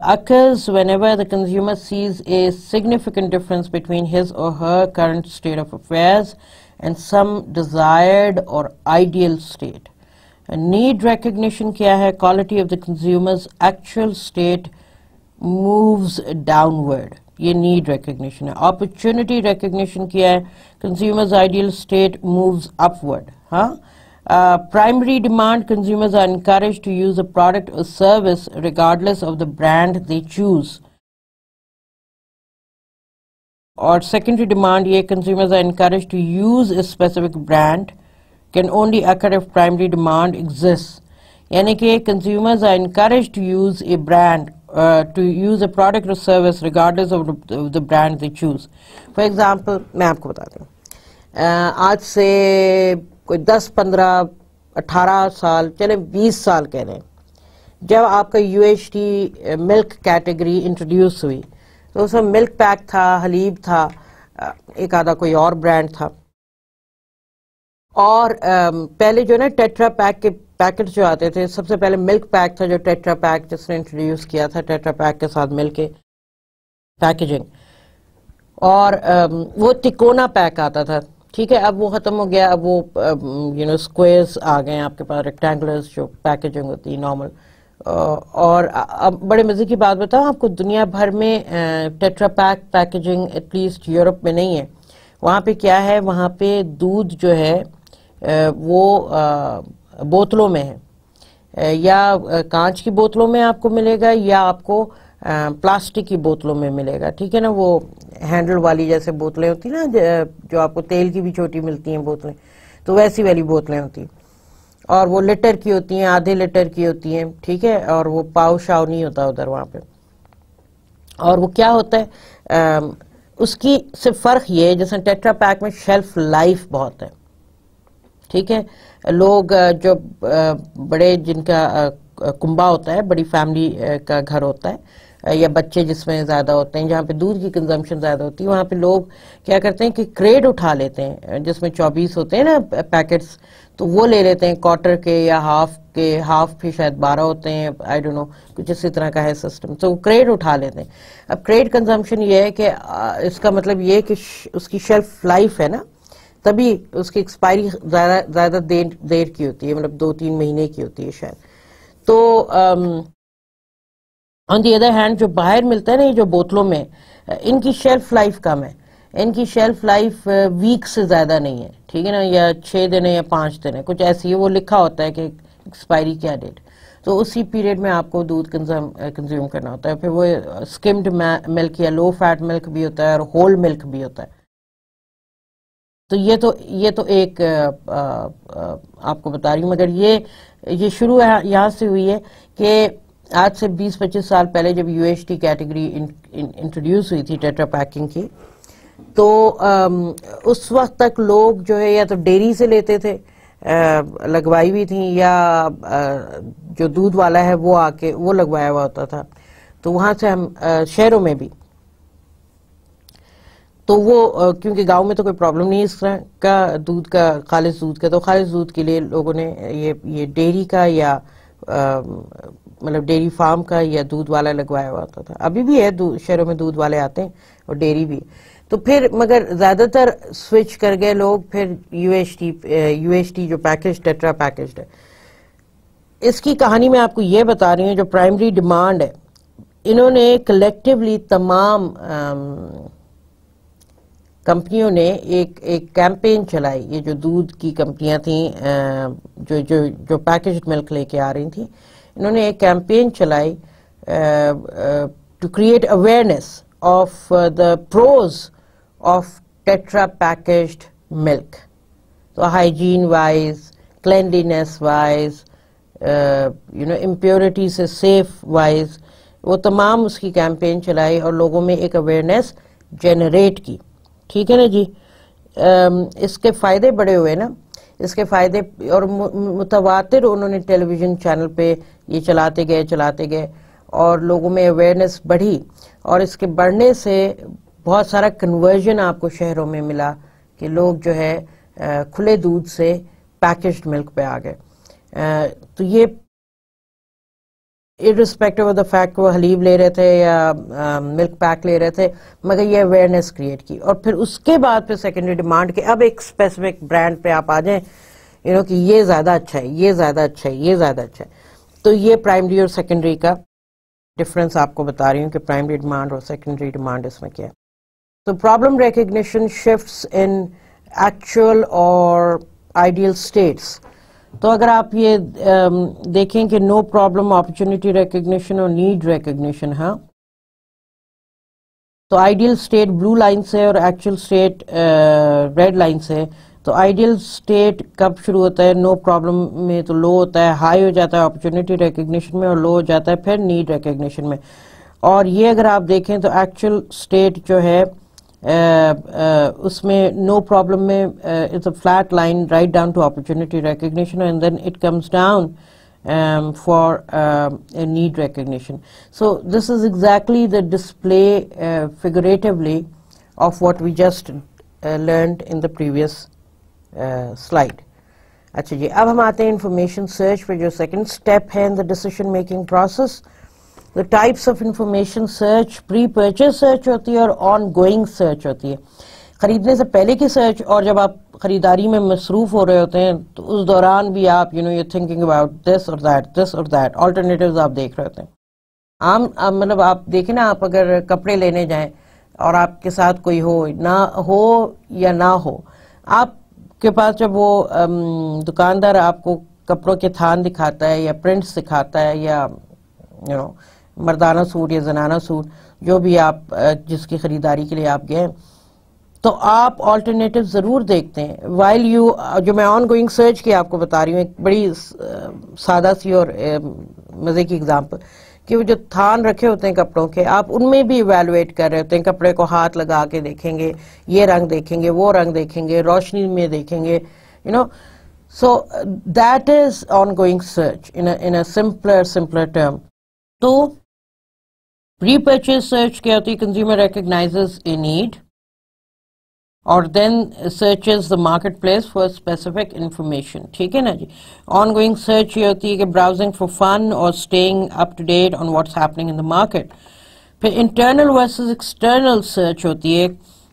occurs whenever the consumer sees a significant difference between his or her current state of affairs and some desired or ideal state. Need recognition کیا ہے؟ Quality of the consumers actual state moves downward, یہ need recognition ہے. Opportunity recognition کیا ہے؟ Consumers ideal state moves upward. ہاں. Primary demand, consumers are encourage to use a product or service regardless of the brand they choose. اور secondary demand یہ consumers are encourage to use a specific brand can only occur if primary demand exists. یعنی کہ consumers are encouraged to use a brand, to use a product or service regardless of the brand they choose. For example, میں آپ کو بتا دوں آج سے کوئی 10 15 18 سال چلے 20 سال کہہ لیں، جب آپ کا UHT ملک کیٹیگری انٹروڈیوس ہوئی تو اس میں ملک پیک تھا، حلیب تھا، ایک آدھا کوئی اور برانڈ تھا. اور پہلے جو نا ٹیٹرا پیک کے پیکٹ جو آتے تھے، سب سے پہلے ملک پیک تھا جو ٹیٹرا پیک جس نے انٹروڈیوس کیا تھا، ٹیٹرا پیک کے ساتھ مل کے پیکیجنگ. اور وہ تکونا پیک آتا تھا، ٹھیک ہے. اب وہ ختم ہو گیا، اب وہ اسکوئرز آ گئے ہیں آپ کے پاس، ریکٹینگولرز جو پیکیجنگ ہوتی ہے نارمل. اور اب بڑے مزے کی بات بتاؤں آپ کو، دنیا بھر میں Tetra Pak packaging at least Europe میں نہیں ہے. وہاں پہ کیا ہے؟ وہاں پہ دودھ جو ہے وہ بوتلوں میں ہے، یا کانچ کی بوتلوں میں آپ کو ملے گا، یا آپ کو پلاسٹک کی بوتلوں میں ملے گا. ٹھیک ہے نا، وہ ہینڈل والی جیسے بوتلیں ہوتی ہیں نا، جو آپ کو تیل کی بھی چھوٹی ملتی ہیں بوتلیں، تو ویسی والی بوتلیں ہوتی ہیں. اور وہ لیٹر کی ہوتی ہیں، آدھے لیٹر کی ہوتی ہیں. ٹھیک ہے. اور وہ پاؤ شاؤ نہیں ہوتا ادھر وہاں پہ. اور وہ کیا ہوتا ہے اس کی صرف فرق یہ ہے، جیسے ٹیٹرا پیک میں شیلف لائف بہت ہے. ٹھیک ہے. لوگ جو بڑے جن کا کنبا ہوتا ہے، بڑی فیملی کا گھر ہوتا ہے، یا بچے جس میں زیادہ ہوتے ہیں، جہاں پہ دودھ کی کنزمپشن زیادہ ہوتی ہے، وہاں پہ لوگ کیا کرتے ہیں کہ کریڈ اٹھا لیتے ہیں جس میں 24 ہوتے ہیں نا پیکٹس، تو وہ لے لیتے ہیں کوارٹر کے یا ہاف کے. ہاف بھی شاید 12 ہوتے ہیں، آئی ڈونٹ نو، کچھ اسی طرح کا ہے سسٹم. تو وہ کریڈ اٹھا لیتے ہیں. اب کریڈ کنزمپشن یہ ہے کہ اس کا مطلب یہ کہ اس کی شیلف لائف ہے نا، تبھی اس کی ایکسپائری زیادہ دیر کی ہوتی ہے، مطلب 2-3 مہینے کی ہوتی ہے شاید. تو آن دی ادر ہینڈ جو باہر ملتا ہے نا، یہ جو بوتلوں میں، ان کی شیلف لائف کم ہے. ان کی شیلف لائف ویک سے زیادہ نہیں ہے. ٹھیک ہے نا، یا 6 دن ہے یا 5 دن ہے، کچھ ایسی ہے. وہ لکھا ہوتا ہے کہ ایکسپائری کیا ڈیٹ، تو اسی پیریڈ میں آپ کو دودھ کنزیوم کرنا ہوتا ہے. پھر وہ اسکمڈ ملک یا لو فیٹ ملک بھی ہوتا ہے، اور ہول ملک بھی ہوتا ہے. تو یہ تو ایک آپ کو بتا رہی ہوں. مگر یہ شروع یہاں سے ہوئی ہے کہ آج سے 20-25 سال پہلے جب UHT کیٹیگری انٹروڈیوس ہوئی تھی ٹیٹرا پیکنگ کی، تو اس وقت تک لوگ جو ہے یا تو ڈیری سے لیتے تھے، لگوائی ہوئی تھیں، یا جو دودھ والا ہے وہ آ کے وہ لگوایا ہوا ہوتا تھا. تو وہاں سے ہم شہروں میں بھی، تو وہ کیونکہ گاؤں میں تو کوئی پرابلم نہیں اس طرح کا دودھ کا، خالص دودھ کا، تو خالص دودھ کے لیے لوگوں نے یہ ڈیری کا یا مطلب ڈیری فارم کا یا دودھ والا لگوایا ہوا ہوتا تھا. ابھی بھی ہے شہروں میں دودھ والے آتے ہیں اور ڈیری بھی. تو پھر مگر زیادہ تر سوئچ کر گئے لوگ پھر UHT جو پیکج ٹیٹرا پیکجڈ ہے. اس کی کہانی میں آپ کو یہ بتا رہی ہوں. جو پرائمری ڈیمانڈ ہے، انہوں نے کلیکٹیولی تمام کمپنیوں نے ایک کیمپین چلائی. یہ جو دودھ کی کمپنیاں تھیں جو پیکجڈ ملک لے کے آ رہی تھیں، انہوں نے ایک کیمپین چلائی to create awareness of the pros of tetra packaged milk. تو hygiene wise, cleanliness wise, impurity سے سیف وائز، وہ تمام اس کی کیمپین چلائی اور لوگوں میں ایک اویئرنیس جنریٹ کی. ٹھیک ہے نا جی. اس کے فائدے بڑے ہوئے نا، اس کے فائدے، اور متواتر انہوں نے ٹیلی ویژن چینل پہ یہ چلاتے گئے اور لوگوں میں اویئرنیس بڑھی. اور اس کے بڑھنے سے بہت سارا کنورژن آپ کو شہروں میں ملا کہ لوگ جو ہے کھلے دودھ سے پیکجڈ ملک پہ آ گئے. تو یہ irrespective of the fact کہ وہ حلیب لے رہے تھے یا ملک پیک لے رہے تھے، مگر یہ اویئرنیس کریٹ کی. اور پھر اس کے بعد پھر سیکنڈری ڈیمانڈ کے اب ایک اسپیسیفک برانڈ پہ آپ آ جائیں کہ یہ زیادہ اچھا ہے، یہ زیادہ اچھا ہے، یہ زیادہ اچھا ہے. تو یہ پرائمری اور سیکنڈری کا ڈفرنس آپ کو بتا رہی ہوں کہ پرائمری ڈیمانڈ اور سیکنڈری ڈیمانڈ اس میں کیا ہے. تو problem recognition shifts in actual اور آئیڈیل اسٹیٹس. تو اگر آپ یہ دیکھیں کہ نو پرابلم، اپرچونٹی ریکگنیشن اور نیڈ ریکگنیشن، ہاں، تو آئیڈیل اسٹیٹ بلو لائن سے اور ایکچوئل اسٹیٹ ریڈ لائن سے. تو آئیڈیل اسٹیٹ کب شروع ہوتا ہے؟ نو پرابلم میں تو لو ہوتا ہے، ہائی ہو جاتا ہے اپرچونٹی ریکگنیشن میں، اور لو ہو جاتا ہے پھر نیڈ ریکگنیشن میں. اور یہ اگر آپ دیکھیں تو ایکچوئل اسٹیٹ جو ہے اس میں نو پرابلم میں it's a flat line right down to opportunity recognition and then it comes down for need recognition. So this is exactly the display figuratively of what we just learned in the previous slide. اچھا جی، اب ہم آتے ہیں information search پہ جو second step ہے in the decision making process. The types of information search pre purchase search ہوتی ہے اور آن گوئنگ سرچ ہوتی ہے. خریدنے سے پہلے کی سرچ، اور جب آپ خریداری میں مصروف ہو رہے ہوتے ہیں تو اس دوران بھی آپ you're thinking about this or that alternatives آپ دیکھ رہے ہوتے ہیں. عام مطلب آپ دیکھیں نا، آپ اگر کپڑے لینے جائیں اور آپ کے ساتھ کوئی نہ ہو یا نہ ہو، آپ کے پاس جب وہ دکاندار آپ کو کپڑوں کے تھان دکھاتا ہے یا پرنٹس دکھاتا ہے یا مردانہ سوٹ یا زنانہ سوٹ، جو بھی آپ جس کی خریداری کے لیے آپ گئے، تو آپ آلٹرنیٹیو ضرور دیکھتے ہیں. وائل یو، جو میں آن گوئنگ سرچ کی آپ کو بتا رہی ہوں، ایک بڑی سادہ سی اور مزے کی اگزامپل، کہ وہ جو تھان رکھے ہوتے ہیں کپڑوں کے، آپ ان میں بھی ایویلویٹ کر رہے ہوتے ہیں. کپڑے کو ہاتھ لگا کے دیکھیں گے، یہ رنگ دیکھیں گے، وہ رنگ دیکھیں گے، روشنی میں دیکھیں گے، so that is on going search in a سمپلر term. تو پری پرچیز سرچ کیا ہوتی ہے؟ کنزیومر ریکگنائزز اے نیڈ اور then searches the marketplace for specific information. ٹھیک ہے نا جی. آن گوئنگ سرچ یہ ہوتی ہے کہ browsing for fun or staying up to date on what's happening in the market. پھر انٹرنل ورسز ایکسٹرنل سرچ ہوتی ہے.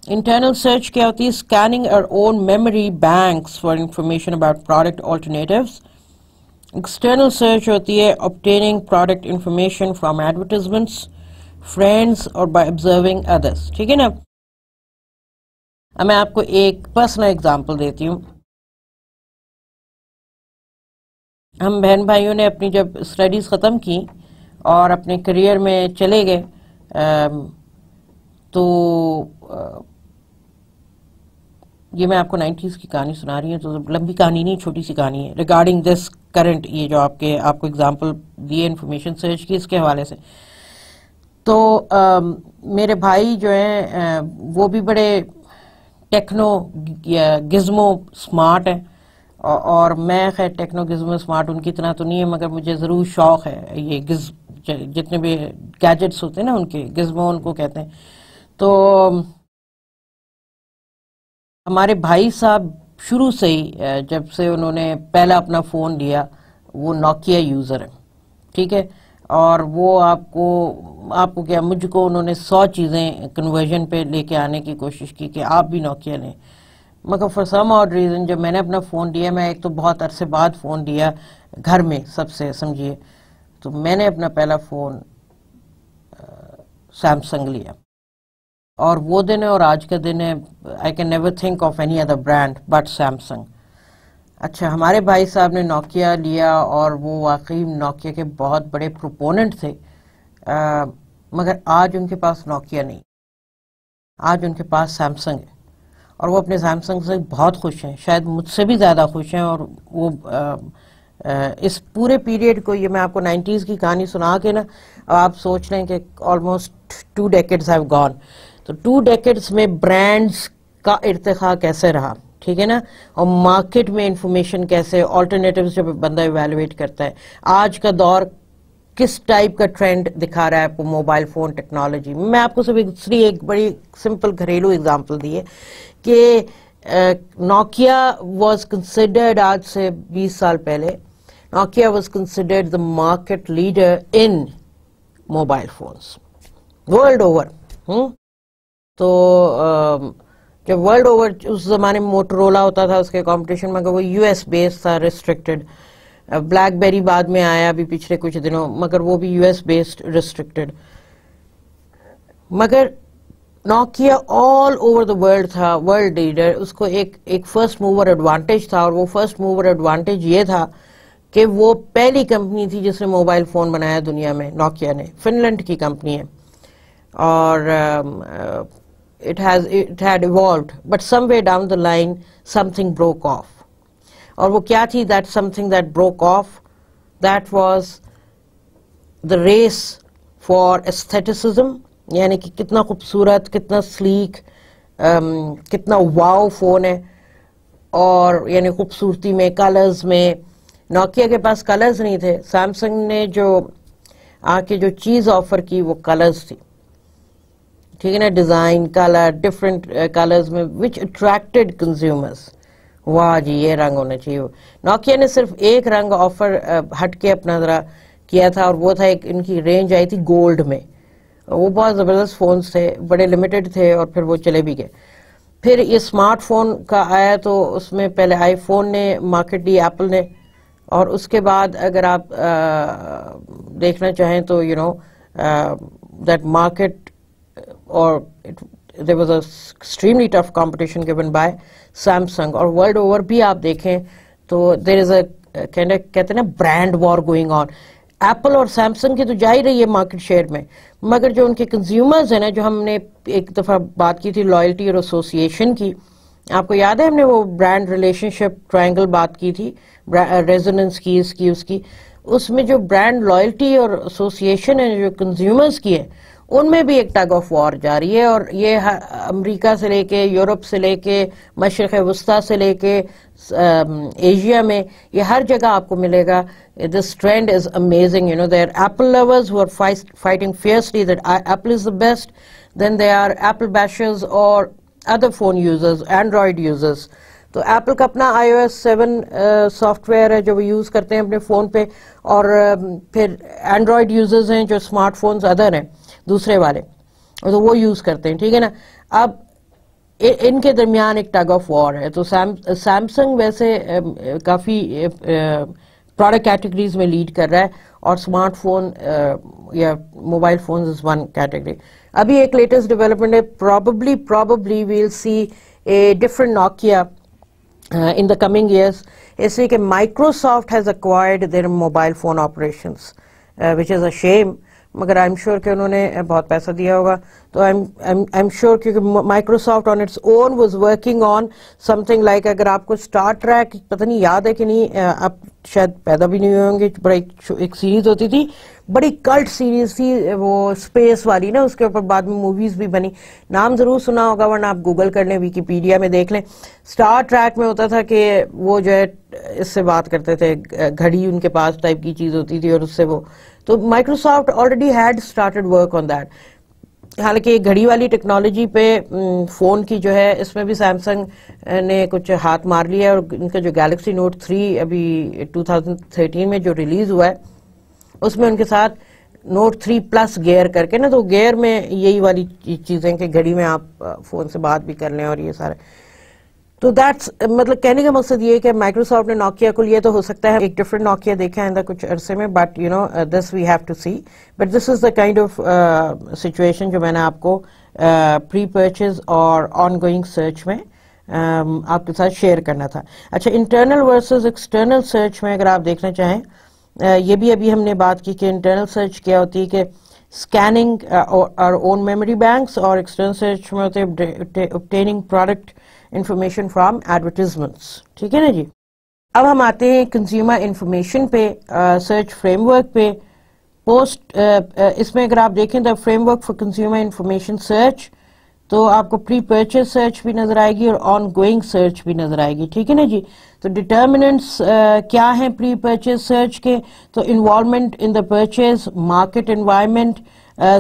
انٹرنل سرچ کیا ہوتی ہے؟ Scanning our own memory banks for information about product alternatives. External search ہوتی ہے obtaining product information from advertisements, friends اور by observing others. ٹھیک ہے نا. اب میں آپ کو ایک پرسنل ایگزامپل دیتی ہوں. ہم بہن بھائیوں نے اپنی جب اسٹڈیز ختم کی اور اپنے کریئر میں چلے گئے، تو یہ میں آپ کو 90s کی کہانی سنا رہی ہوں، تو لمبی کہانی نہیں، چھوٹی سی کہانی ہے ریگارڈنگ دس کرنٹ، یہ جو آپ کو اگزامپل دیے انفارمیشن سرچ کی، اس کے حوالے سے. تو میرے بھائی جو ہیں وہ بھی بڑے ٹیکنو گزمو اسمارٹ ہیں، اور میں خیر ٹیکنو گزمو اسمارٹ ان کی طرح تو نہیں ہے، مگر مجھے ضرور شوق ہے یہ جتنے بھی گیجٹس ہوتے ہیں نا، ان کے گزمو ان کو کہتے ہیں. تو ہمارے بھائی صاحب شروع سے ہی جب سے انہوں نے پہلا اپنا فون لیا، وہ نوکیا یوزر ہے. ٹھیک ہے. اور وہ آپ کو کیا، مجھ کو انہوں نے 100 چیزیں کنورژن پہ لے کے آنے کی کوشش کی کہ آپ بھی نوکیا لیں، مگر فار سم آڈ ریزن جب میں نے اپنا فون لیا، میں ایک تو بہت عرصے بعد فون لیا گھر میں سب سے سمجھیے، تو میں نے اپنا پہلا فون سیمسنگ لیا. اور وہ دن ہے اور آج کا دن ہے، I can never think of any other brand but Samsung. اچھا، ہمارے بھائی صاحب نے نوکیا لیا اور وہ واقعی نوکیا کے بہت بڑے پروپوننٹ تھے، مگر آج ان کے پاس نوکیا نہیں، آج ان کے پاس سیمسنگ ہے، اور وہ اپنے سیمسنگ سے بہت خوش ہیں، شاید مجھ سے بھی زیادہ خوش ہیں. اور وہ اس پورے پیریڈ کو، یہ میں آپ کو 90s کی کہانی سنا کے نا، آپ سوچ لیں کہ آلموسٹ 2 decades have gone. تو 2 decades میں برانڈز کا ارتقاء کیسے رہا، ٹھیک ہے نا، اور مارکیٹ میں انفارمیشن کیسے، آلٹرنیٹیوز جب بندہ ایویلویٹ کرتا ہے. آج کا دور کس ٹائپ کا ٹرینڈ دکھا رہا ہے موبائل فون ٹیکنالوجی. میں آپ کو صرف ایک بڑی سمپل گھریلو اگزامپل دی ہے کہ نوکیا واز کنسیڈرڈ، آج سے 20 سال پہلے Nokia was considered the market leader in mobile phones world over. تو جب ورلڈ اوور اس زمانے میں موٹرولا ہوتا تھا اس کے کمپٹیشن میں، مگر وہ یو ایس بیس تھا، ریسٹرکٹڈ. بلیک بیری بعد میں آیا ابھی پچھلے کچھ دنوں، مگر وہ بھی یو ایس بیسڈ ریسٹرکٹڈ. مگر Nokia all over the world تھا، ورلڈ لیڈر. اس کو ایک فرسٹ موور ایڈوانٹیج تھا، اور وہ فرسٹ موور ایڈوانٹیج یہ تھا کہ وہ پہلی کمپنی تھی جس نے موبائل فون بنایا دنیا میں. نوکیا نے، فن لینڈ کی کمپنی ہے، اور it had evolved, but somewhere down the line something broke off. اور وہ کیا تھی that something that broke off? That was the race for aestheticism، یعنی کہ کتنا خوبصورت، کتنا سلیک، کتنا واو فون ہے، اور یعنی خوبصورتی میں، کلرز میں. نوکیا کے پاس کلرز نہیں تھے، سیمسنگ نے جو آ کے جو چیز آفر کی وہ کلرز تھی، ٹھیک ہے نا، ڈیزائن، کلر، ڈفرینٹ کلرز میں وچ اٹریکٹڈ کنزیومرز. واہ جی یہ رنگ ہونا چاہیے. نوکیا نے صرف ایک رنگ آفر ہٹ کے اپنا ذرا کیا تھا، اور وہ تھا ایک ان کی رینج آئی تھی گولڈ میں. وہ بہت زبردست فونز تھے، بڑے لمیٹڈ تھے، اور پھر وہ چلے بھی گئے. پھر یہ اسمارٹ فون کا آیا تو اس میں پہلے آئی فون نے مارکیٹ لی، ایپل نے، اور اس کے بعد اگر آپ دیکھنا چاہیں تو you know that market or there was a extremely tough competition given by Samsung. اور world over بھی آپ دیکھیں تو there is a کہتے ہیں نا brand war going on. Apple اور سیمسنگ کی تو جا ہی رہی ہے مارکیٹ شیئر میں، مگر جو ان کے کنزیومرز ہیں نا، جو ہم نے ایک دفعہ بات کی تھی لائلٹی اور ایسوسیشن کی، آپ کو یاد ہے ہم نے وہ برانڈ ریلیشن شپ ٹرائنگل بات کی تھی، ریزوننس کی، اس کی، اس میں جو برانڈ لائلٹی اور ایسوسیشن ہے جو کنزیومرز کی ہے، ان میں بھی ایک ٹگ آف وار جاری ہے. اور یہ امریکہ سے لے کے، یورپ سے لے کے، مشرق وسطیٰ سے لے کے ایشیا میں، یہ ہر جگہ آپ کو ملے گا. This trend is amazing. You know they are Apple lovers who are fighting fiercely that Apple is the best, then they are Apple bashers اور other phone users, Android users. تو ایپل کا اپنا iOS 7 سافٹ ویئر ہے جو وہ use کرتے ہیں اپنے فون پہ، اور پھر اینڈرائڈ یوزرز ہیں جو اسمارٹ فونز ادر ہیں دوسرے والے، تو وہ یوز کرتے ہیں، ٹھیک ہے نا. اب ان کے درمیان ایک ٹگ آف وار ہے. تو سیمسنگ ویسے کافی پروڈکٹ کیٹیگریز میں لیڈ کر رہا ہے، اور اسمارٹ فون یا mobile phones is one category. ابھی ایک لیٹسٹ ڈیولپمنٹ ہے، probably we'll see a different Nokia in the coming years. اس لیے کہ Microsoft has acquired their mobile phone operations, which is a shame. مگر I'm sure کہ انہوں نے بہت پیسہ دیا ہوگا. تو I'm sure کہ Microsoft on its own was working on something like، اگر آپ کو اسٹار ٹریک پتہ نہیں یاد ہے کہ نہیں، آپ شاید پیدا بھی نہیں ہوئے ہوں گے، بڑا ایک سیریز ہوتی تھی، بڑی کلٹ سیریز تھی وہ اسپیس والی نا، اس کے اوپر بعد میں موویز بھی بنی. نام ضرور سنا ہوگا، ورنہ آپ گوگل کر لیں، ویکیپیڈیا میں دیکھ لیں. اسٹار ٹریک میں ہوتا تھا کہ وہ جو ہے اس سے بات کرتے تھے، گھڑی ان کے پاس ٹائپ کی چیز ہوتی تھی، اور اس سے وہ، تو Microsoft already had started work on that. حالانکہ گھڑی والی ٹیکنالوجی پہ فون کی جو ہے، اس میں بھی سیمسنگ نے کچھ ہاتھ مار لیا، اور ان کا جو گیلیکسی نوٹ 3 ابھی 2013 میں جو ریلیز ہوا ہے، اس میں ان کے ساتھ نوٹ 3 پلس گیئر کر کے نا، تو گیئر میں یہی والی چیزیں کہ گھڑی میں آپ فون سے بات بھی کر لیں اور یہ سارے. تو دیٹس مطلب کہنے کا مقصد یہ ہے کہ مائکروسافٹ نے نوکیا کو لیا، تو ہو سکتا ہے ایک ڈفرنٹ نوکیا دیکھیں آئندہ کچھ عرصے میں، but you know this we have to see. But this is the kind of situation جو میں نے آپ کو پری پرچیز اور آن گوئنگ سرچ میں آپ کے ساتھ شیئر کرنا تھا. اچھا، انٹرنل ورسز ایکسٹرنل سرچ میں اگر آپ دیکھنا چاہیں، یہ بھی ابھی ہم نے بات کی کہ انٹرنل سرچ کیا ہوتی ہے کہ scanning our own memory banks, اور ایکسٹرنل سرچ میں ہوتے ہیں obtaining product information from advertisements. ٹھیک ہے نا جی. اب ہم آتے ہیں کنزیومر انفارمیشن پہ، سرچ فریم ورک پہ. پوسٹ اس میں اگر آپ دیکھیں the frame work for consumer information search, تو آپ کو پری پرچیز سرچ بھی نظر آئے گی اور آن گوئنگ سرچ بھی نظر آئے گی. ٹھیک ہے نا جی. تو ڈٹرمنٹس کیا ہیں پری پرچیز سرچ کے؟ تو involvement in the purchase, market environment,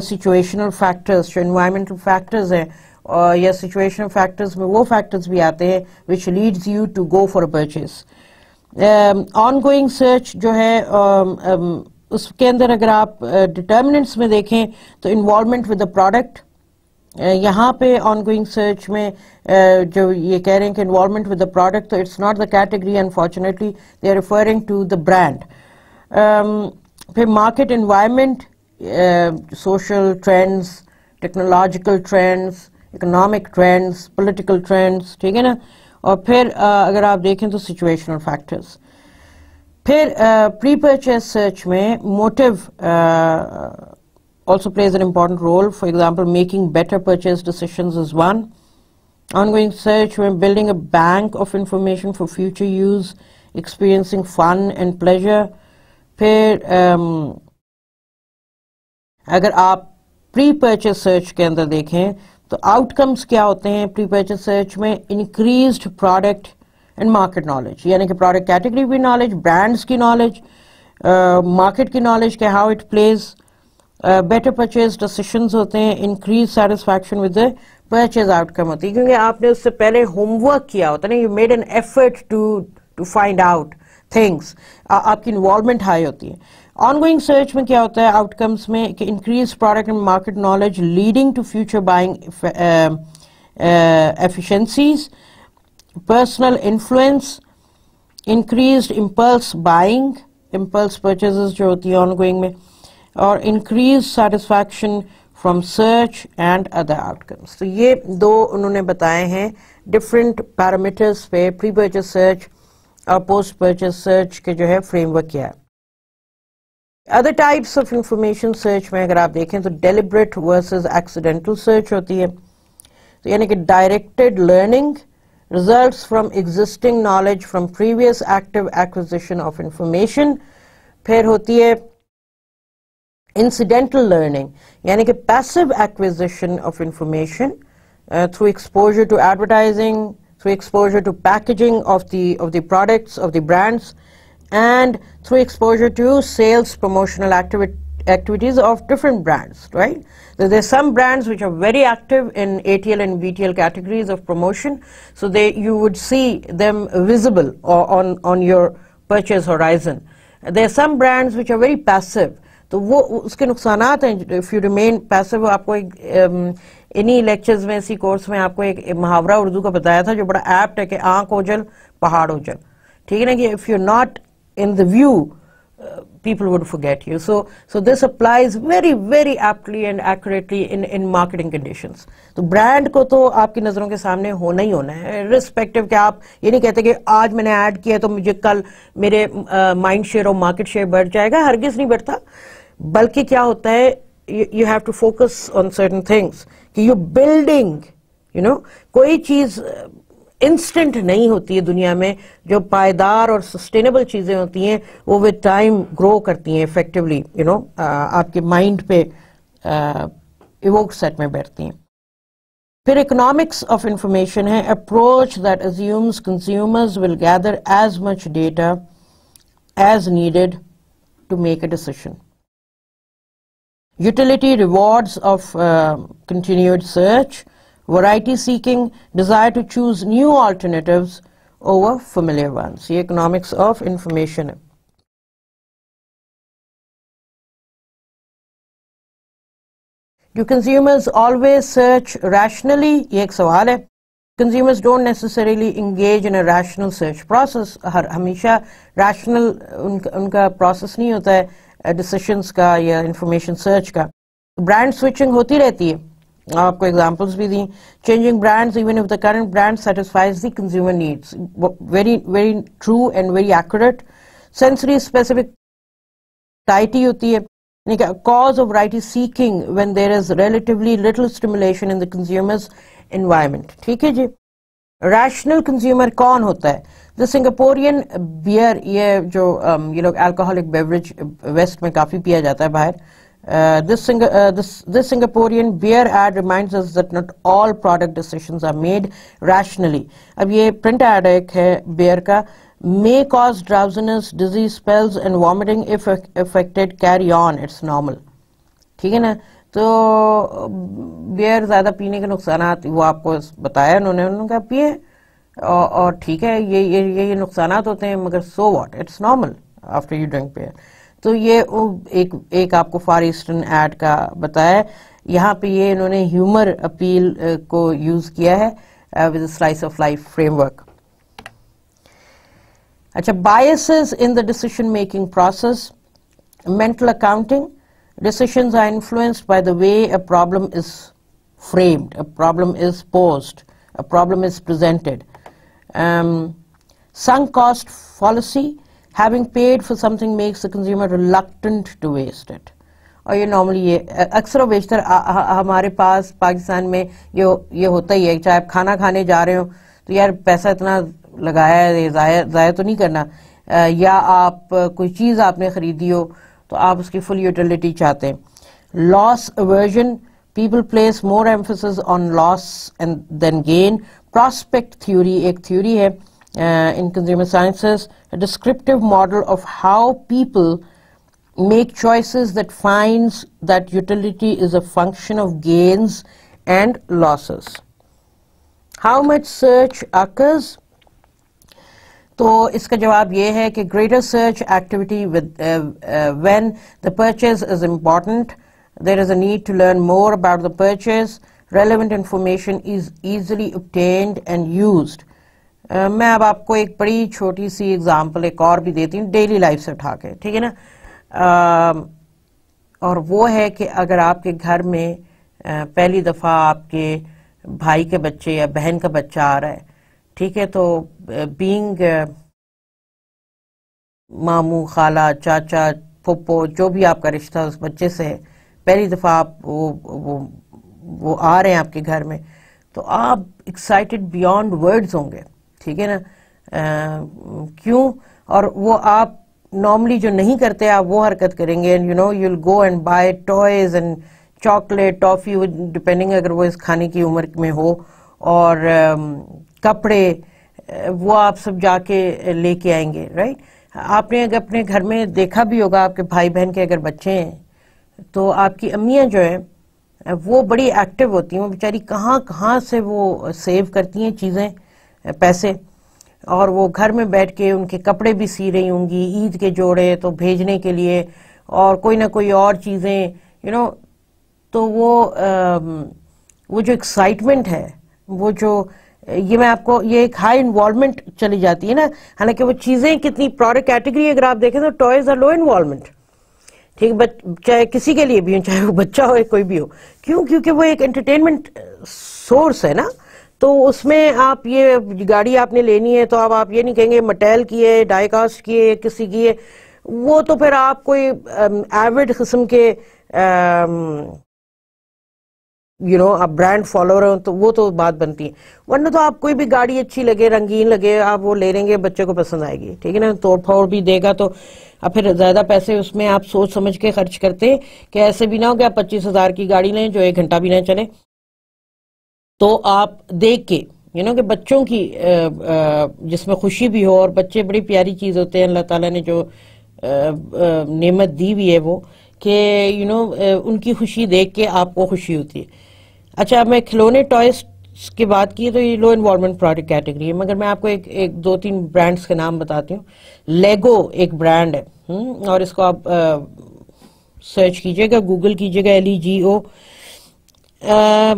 situational factors. جو انوائرمنٹل فیکٹرز ہیں یا سچویشنل فیکٹرز میں وہ فیکٹرز بھی آتے ہیں which leads you to go for a purchase. On going search جو ہے اس کے اندر اگر آپ ڈٹرمنٹس میں دیکھیں تو انوالومنٹ ود دا پروڈکٹ، یہاں پہ آن گوئنگ سرچ میں جو یہ کہہ رہے ہیں کہ انوالومنٹ ود دا پروڈکٹ، تو it's not the category unfortunately, they are referring to the brand. پھر market environment, social trends, technological trends, economic trends, political trends, ٹھیک ہے نا. اور پھر اگر آپ دیکھیں تو سچویشنل فیکٹرز. پھر پری پرچیز سرچ میں motive also plays an important role. For example, making better purchase decisions is one. Ongoing search, when building a bank of information for future use, experiencing fun and pleasure. پھر اگر آپ پری purchase search کے اندر دیکھیں تو out comes کیا ہوتے ہیں پری purchase search میں؟ Increased product and market knowledge, یعنی کہ پروڈکٹ کیٹیگری کی نالج، برانڈس کی نالج، مارکیٹ کی نالج کہ how it please. Better purchase decisions ہوتے ہیں، increase satisfaction with the purchase out کم ہوتی ہے کیونکہ آپ نے اس سے پہلے ہوم ورک کیا ہوتا ہے نا، you made an effort to find out things, آپ کی انوالومنٹ ہائی ہوتی ہے. آن گوئنگ سرچ میں کیا ہوتا ہے آؤٹ کمس میں کہ increase product and market knowledge leading to future buying efficiencies, personal influence, increased impulse buying, impulse purchases جو ہوتی ہیں آن گوئنگ میں، اور increase satisfaction from search and other outcomes. تو یہ دو انہوں نے بتائے ہیں ڈفرینٹ پیرامیٹرز پہ پری پرچیز سرچ اور پوسٹ پرچیز سرچ کے جو ہے فریم ورک کیا ہے. Other types of information search میں اگر آپ دیکھیں تو ڈیلیبریٹ ورسز ایکسیڈنٹل سرچ ہوتی ہے، تو یعنی کہ directed learning results from existing knowledge from previous active acquisition of information. پھر ہوتی ہے incidental learning یعنی کہ passive acquisition of information through exposure to advertising, through exposure to packaging of the products of the brands, and through exposure to sales promotional activities of different brands, right? So there's some brands which are very active in ATL and BTL categories of promotion, so you would see them visible on your purchase horizon. There are some brands which are very passive, تو وہ اس کے نقصانات ہیں. if you remain passive، آپ کو انہی lectures میں اسی کورس میں آپ کو ایک محاورہ اردو کا بتایا تھا جو بڑا ایپٹ ہے کہ آنکھ اوجل پہاڑ اوجل، ٹھیک ہے نا، کہ if you're not in the view people would forget you. So this applies very very aptly and accurately in marketing conditions. تو برانڈ کو تو آپ کی نظروں کے سامنے ہونا ہی ہونا ہے، irrespective کہ آپ یہ نہیں کہتے کہ آج میں نے ایڈ کیا تو مجھے کل میرے مائنڈ شیئر اور مارکیٹ شیئر بڑھ جائے گا، ہرگز نہیں بڑھتا. بلکہ کیا ہوتا ہے you have to focus on certain things کہ you're building, کوئی چیز انسٹنٹ نہیں ہوتی ہے دنیا میں، جو پائیدار اور سسٹینیبل چیزیں ہوتی ہیں وہ ود ٹائم گرو کرتی ہیں افیکٹولی، آپ کے مائنڈ پہ ایووک سیٹ میں بیٹھتی ہیں. پھر اکنامکس آف انفارمیشن ہے، approach that assumes consumers will gather as much data as needed to make a decision. Utility, rewards of continued search, variety seeking, desire to choose new alternatives over familiar ones. یہ economics of information ہے. Do consumers always search rationally؟ یہ ایک سوال ہے. Consumers don't necessarily engage in a rational search process. ہمیشہ rational ان کا process نہیں ہوتا ہے ڈیسیشنز کا یا انفارمیشن سرچ کا. برانڈ سوئچنگ ہوتی رہتی ہے، آپ کو ایگزامپلس بھی دیں. Changing brands even if the current brand satisfies the consumer needs, very very true and very accurate. Sensory specificity ہوتی ہے، یعنی کہ cause of variety seeking when there is relatively little stimulation in the consumers environment. ٹھیک ہے جی. Rational consumer کون ہوتا ہے؟ دا سنگاپورین beer, یہ جو یہ لوگ الکوہولک بیوریج ویسٹ میں کافی پیا جاتا ہے باہر. This Singaporean beer ad reminds us that not all product decisions are made rationally. اب یہ پرنٹ ایڈ ایک ہے بیئر کا. May cause drowsiness, dizzy spells and vomiting if affected. Carry on, it's normal. ٹھیک ہے نا. تو بیئر زیادہ پینے کے نقصانات وہ آپ کو بتایا انہوں نے کہا پیے اور ٹھیک ہے یہ نقصانات ہوتے ہیں مگر so what, it's normal after you drink beer. تو یہ ایک آپ کو فار ایسٹرن ایڈ کا بتایا. یہاں پہ یہ انہوں نے ہیومر اپیل کو یوز کیا ہے with a slice of life framework. اچھا, biases in the decision making process, mental accounting. Decisions are influenced by the way a problem is framed, a problem is posed, a problem is presented. Sunk cost fallacy, having paid for something makes the consumer reluctant to waste it. اور یہ normally یہ اکثر و بیشتر ہمارے پاس پاکستان میں یہ ہوتا ہی ہے, چاہے آپ کھانا کھانے جا رہے ہو تو یار پیسہ اتنا لگایا ہے, ضائع تو نہیں کرنا, یا آپ کوئی چیز آپ نے خریدی ہو تو آپ اس کی فل یوٹیلیٹی چاہتے ہیں. لاس ایورژن, پیپل پلیس مور ایمفیسس آن لاس دین گین. پراسپیکٹ تھیوری ایک تھیوری ہے in consumer sciences, a descriptive model of how people make choices that finds that utility is a function of gains and losses. How much search occurs? تو اس کا جواب یہ ہے کہ greater search activity when the purchase is important, there is a need to learn more about the purchase, relevant information is easily obtained and used. میں اب آپ کو ایک بڑی چھوٹی سی ایگزامپل ایک اور بھی دیتی ہوں ڈیلی لائف سے اٹھا کے, ٹھیک ہے نا, اور وہ ہے کہ اگر آپ کے گھر میں پہلی دفعہ آپ کے بھائی کے بچے یا بہن کا بچہ آ رہا ہے, ٹھیک ہے, تو بینگ ماموں, خالہ, چاچا, پھپھو, جو بھی آپ کا رشتہ اس بچے سے ہے, پہلی دفعہ آپ وہ آ رہے ہیں آپ کے گھر میں, تو آپ ایکسائٹیڈ بیونڈ ورڈز ہوں گے, ٹھیک ہے نا. کیوں؟ اور وہ آپ نارملی جو نہیں کرتے آپ وہ حرکت کریں گے, you know, you will go and buy toys and chocolate, toffee, depending اگر وہ اس کھانے کی عمر میں ہو, اور کپڑے وہ آپ سب جا کے لے کے آئیں گے, رائٹ. آپ نے اگر اپنے گھر میں دیکھا بھی ہوگا, آپ کے بھائی بہن کے اگر بچے ہیں تو آپ کی امیاں جو ہیں وہ بڑی ایکٹیو ہوتی ہیں, وہ بیچاری کہاں کہاں سے وہ سیو کرتی ہیں چیزیں, پیسے, اور وہ گھر میں بیٹھ کے ان کے کپڑے بھی سی رہی ہوں گی, عید کے جوڑے تو بھیجنے کے لیے, اور کوئی نہ کوئی اور چیزیں, یو نو. تو وہ جو ایکسائٹمنٹ ہے, وہ جو یہ میں آپ کو, یہ ایک ہائی انوالومنٹ چلی جاتی ہے نا. حالانکہ وہ چیزیں کتنی پروڈکٹ کیٹیگری اگر آپ دیکھیں تو ٹوائز آر لو انوالومنٹ, ٹھیک, چاہے کسی کے لیے بھی ہو, چاہے وہ بچہ ہو یا کوئی بھی ہو. کیوں؟ کیونکہ وہ ایک انٹرٹینمنٹ سورس ہے نا. تو اس میں آپ یہ گاڑی آپ نے لینی ہے تو اب آپ یہ نہیں کہیں گے مٹیل کی ہے, ڈائی کاسٹ کی ہے, کسی کی ہے, وہ تو پھر آپ کوئی ایوڈ قسم کے یو نو آپ برانڈ فالوور ہوں تو وہ تو بات بنتی ہے. ورنہ تو آپ کوئی بھی گاڑی اچھی لگے, رنگین لگے, آپ وہ لے لیں گے, بچے کو پسند آئے گی, ٹھیک ہے نا, توڑ پھوڑ بھی دے گا تو اب پھر زیادہ پیسے اس میں آپ سوچ سمجھ کے خرچ کرتے, کہ ایسے بھی نہ ہو کہ آپ 25,000 کی گاڑی لیں جو 1 گھنٹہ بھی نہ چلے. تو آپ دیکھ کے یو نو کہ بچوں کی جس میں خوشی بھی ہو, اور بچے بڑی پیاری چیز ہوتے ہیں, اللہ تعالیٰ نے جو نعمت دی بھی ہے وہ, کہ یو نو ان کی خوشی دیکھ کے آپ کو خوشی ہوتی ہے. اچھا, اب میں کھلونے ٹوائز کی بات کی تو یہ لو انوالومنٹ پروڈکٹ کیٹیگری ہے, مگر میں آپ کو ایک 2-3 برانڈز کے نام بتاتی ہوں. لیگو ایک برانڈ ہے, اور اس کو آپ سرچ کیجئے گا, گوگل کیجئے گا, LEGO.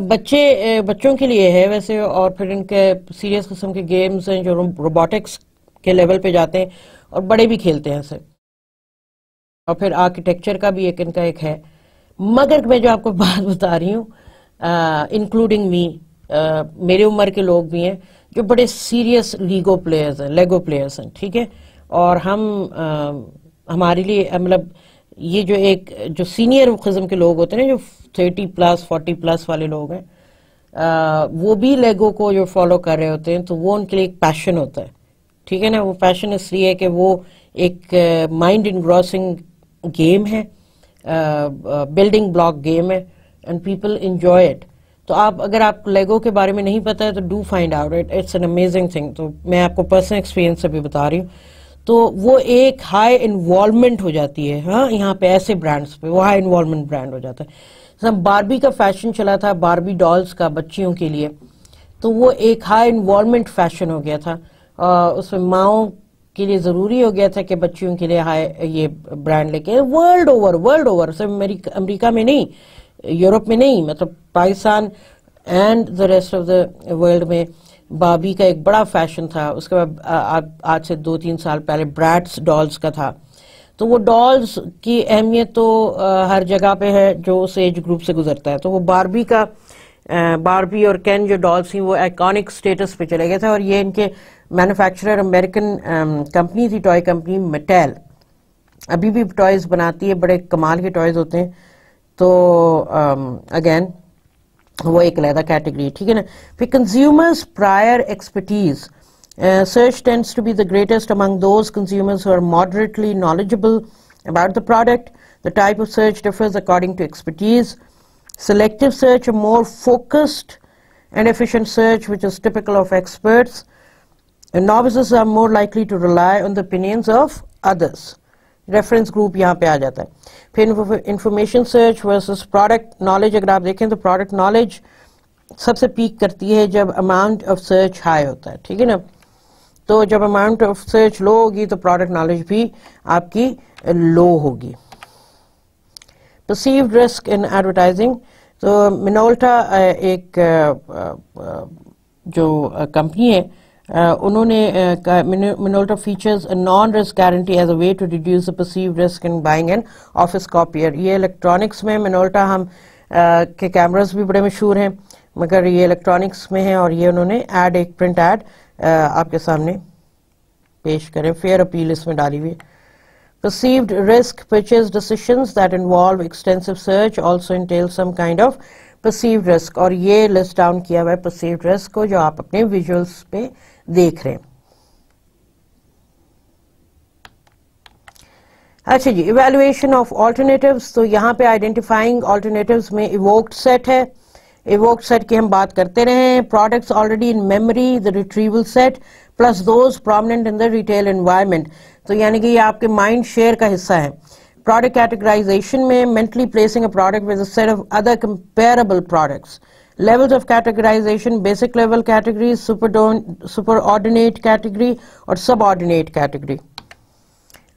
بچوں کے لیے ہے ویسے, اور پھر ان کے سیریس قسم کے گیمز ہیں جو روبوٹکس کے لیول پہ جاتے ہیں, اور بڑے بھی کھیلتے ہیں اسے, اور پھر آرکیٹیکچر کا بھی ان کا ایک ہے. مگر میں جو آپ کو بات بتا رہی ہوں, انکلوڈنگ می, میرے عمر کے لوگ بھی ہیں جو بڑے سیریس لیگو پلیئرز ہیں, ٹھیک ہے, اور ہمارے لیے مطلب یہ جو سینئر قسم کے لوگ ہوتے ہیں جو 30+, 40+ والے لوگ ہیں, وہ بھی لیگو کو جو فالو کر رہے ہوتے ہیں, تو وہ ان کے لیے ایک پیشن ہوتا ہے, ٹھیک ہے نا. وہ پیشن اس لیے ہے کہ وہ ایک مائنڈ انگراسنگ گیم ہے, بلڈنگ بلاک گیم ہے, اینڈ پیپل انجوائے اٹ. تو اگر آپ لیگو کے بارے میں نہیں پتا ہے تو do find out it, it's an amazing thing. تو میں آپ کو پرسنل ایکسپیرینس سے بھی بتا رہی ہوں. تو وہ ایک ہائی انوالومنٹ ہو جاتی ہے, ہاں, یہاں پہ ایسے برانڈز پہ وہ ہائی انوالومنٹ برانڈ ہو جاتا ہے. باربی کا فیشن چلا تھا, باربی ڈالز کا بچیوں کے لیے, تو وہ ایک ہائی انوالومنٹ فیشن ہو گیا تھا. اس میں ماؤں کے لیے ضروری ہو گیا تھا کہ بچیوں کے لیے یہ برانڈ لے کے ورلڈ اوور صرف امریکہ میں نہیں, یورپ میں نہیں، مطلب Pakistan and the rest of the world میں باربی کا ایک بڑا فیشن تھا. اس کے بعد آج سے 2-3 سال پہلے براتس ڈالز کا تھا. تو وہ ڈالز کی اہمیت تو ہر جگہ پہ ہے جو اس ایج گروپ سے گزرتا ہے. تو وہ باربی اور کین جو ڈالز تھیں وہ آئیکونک سٹیٹس پہ چلے گئے تھے. اور یہ ان کے مینوفیکچرر امریکن کمپنی تھی، ٹوائے کمپنی میٹیل. ابھی بھی ٹوائز بناتی ہے، بڑے کمال کے ٹوائز ہوتے ہیں. تو اگین وہ ایک علیحدہ کیٹیگری، ٹھیک ہے نا. پھر consumers prior expertise. Search tends to be the greatest among those consumers who are moderately knowledgeable about the product. The type of search differs according to expertise. Selective search, a more focused and efficient search which is typical of experts. And novices are more likely to rely on the opinions of others. Reference group یہاں پہ آ جاتا ہے. پھر information search versus product knowledge. اگر آپ دیکھیں تو product knowledge سب سے پیک کرتی ہے جب amount of search high ہوتا ہے، ٹھیک ہے نا. تو جب اماؤنٹ آف سرچ لو ہوگی تو پروڈکٹ نالج بھی آپ کی لو ہوگی. Perceived risk in advertising. تو منولٹا ایک جو کمپنی ہے انہوں نے Minolta features non risk guarantee as a way to reduce the perceived risk in buying an office copier. یہ الیکٹرانکس میں منولٹا ہم کے کیمراز بھی بڑے مشہور ہیں، مگر یہ الیکٹرانکس میں ہیں. اور یہ انہوں نے ایک پرنٹ ایڈ آپ کے سامنے پیش کریں. فیئر اپیل اس میں ڈالی ہوئی. Perceived risk purchase decisions that involve extensive search also entail some kind of perceived risk. اور یہ لسٹ ڈاؤن کیا ہوا ہے perceived risk کو جو آپ اپنے ویژولز پہ دیکھ رہے ہیں. اچھا جی، ایویلویشن آف آلٹرنیٹیوز. تو یہاں پہ آئیڈینٹیفائنگ آلٹرنیٹیوز میں ایووکڈ سیٹ ہے. ایووکڈ سیٹ کی ہم بات کرتے رہے ہیں. Products already in memory, the retrieval set plus those prominent in the retail environment. تو یعنی کہ یہ آپ کے مائنڈ شیئر کا حصہ ہے. پروڈکٹ کیٹیگرائزیشن میں mentally placing a product with a set of other comparable products. Levels of categorization: basic level categories, superordinate category اور subordinate category.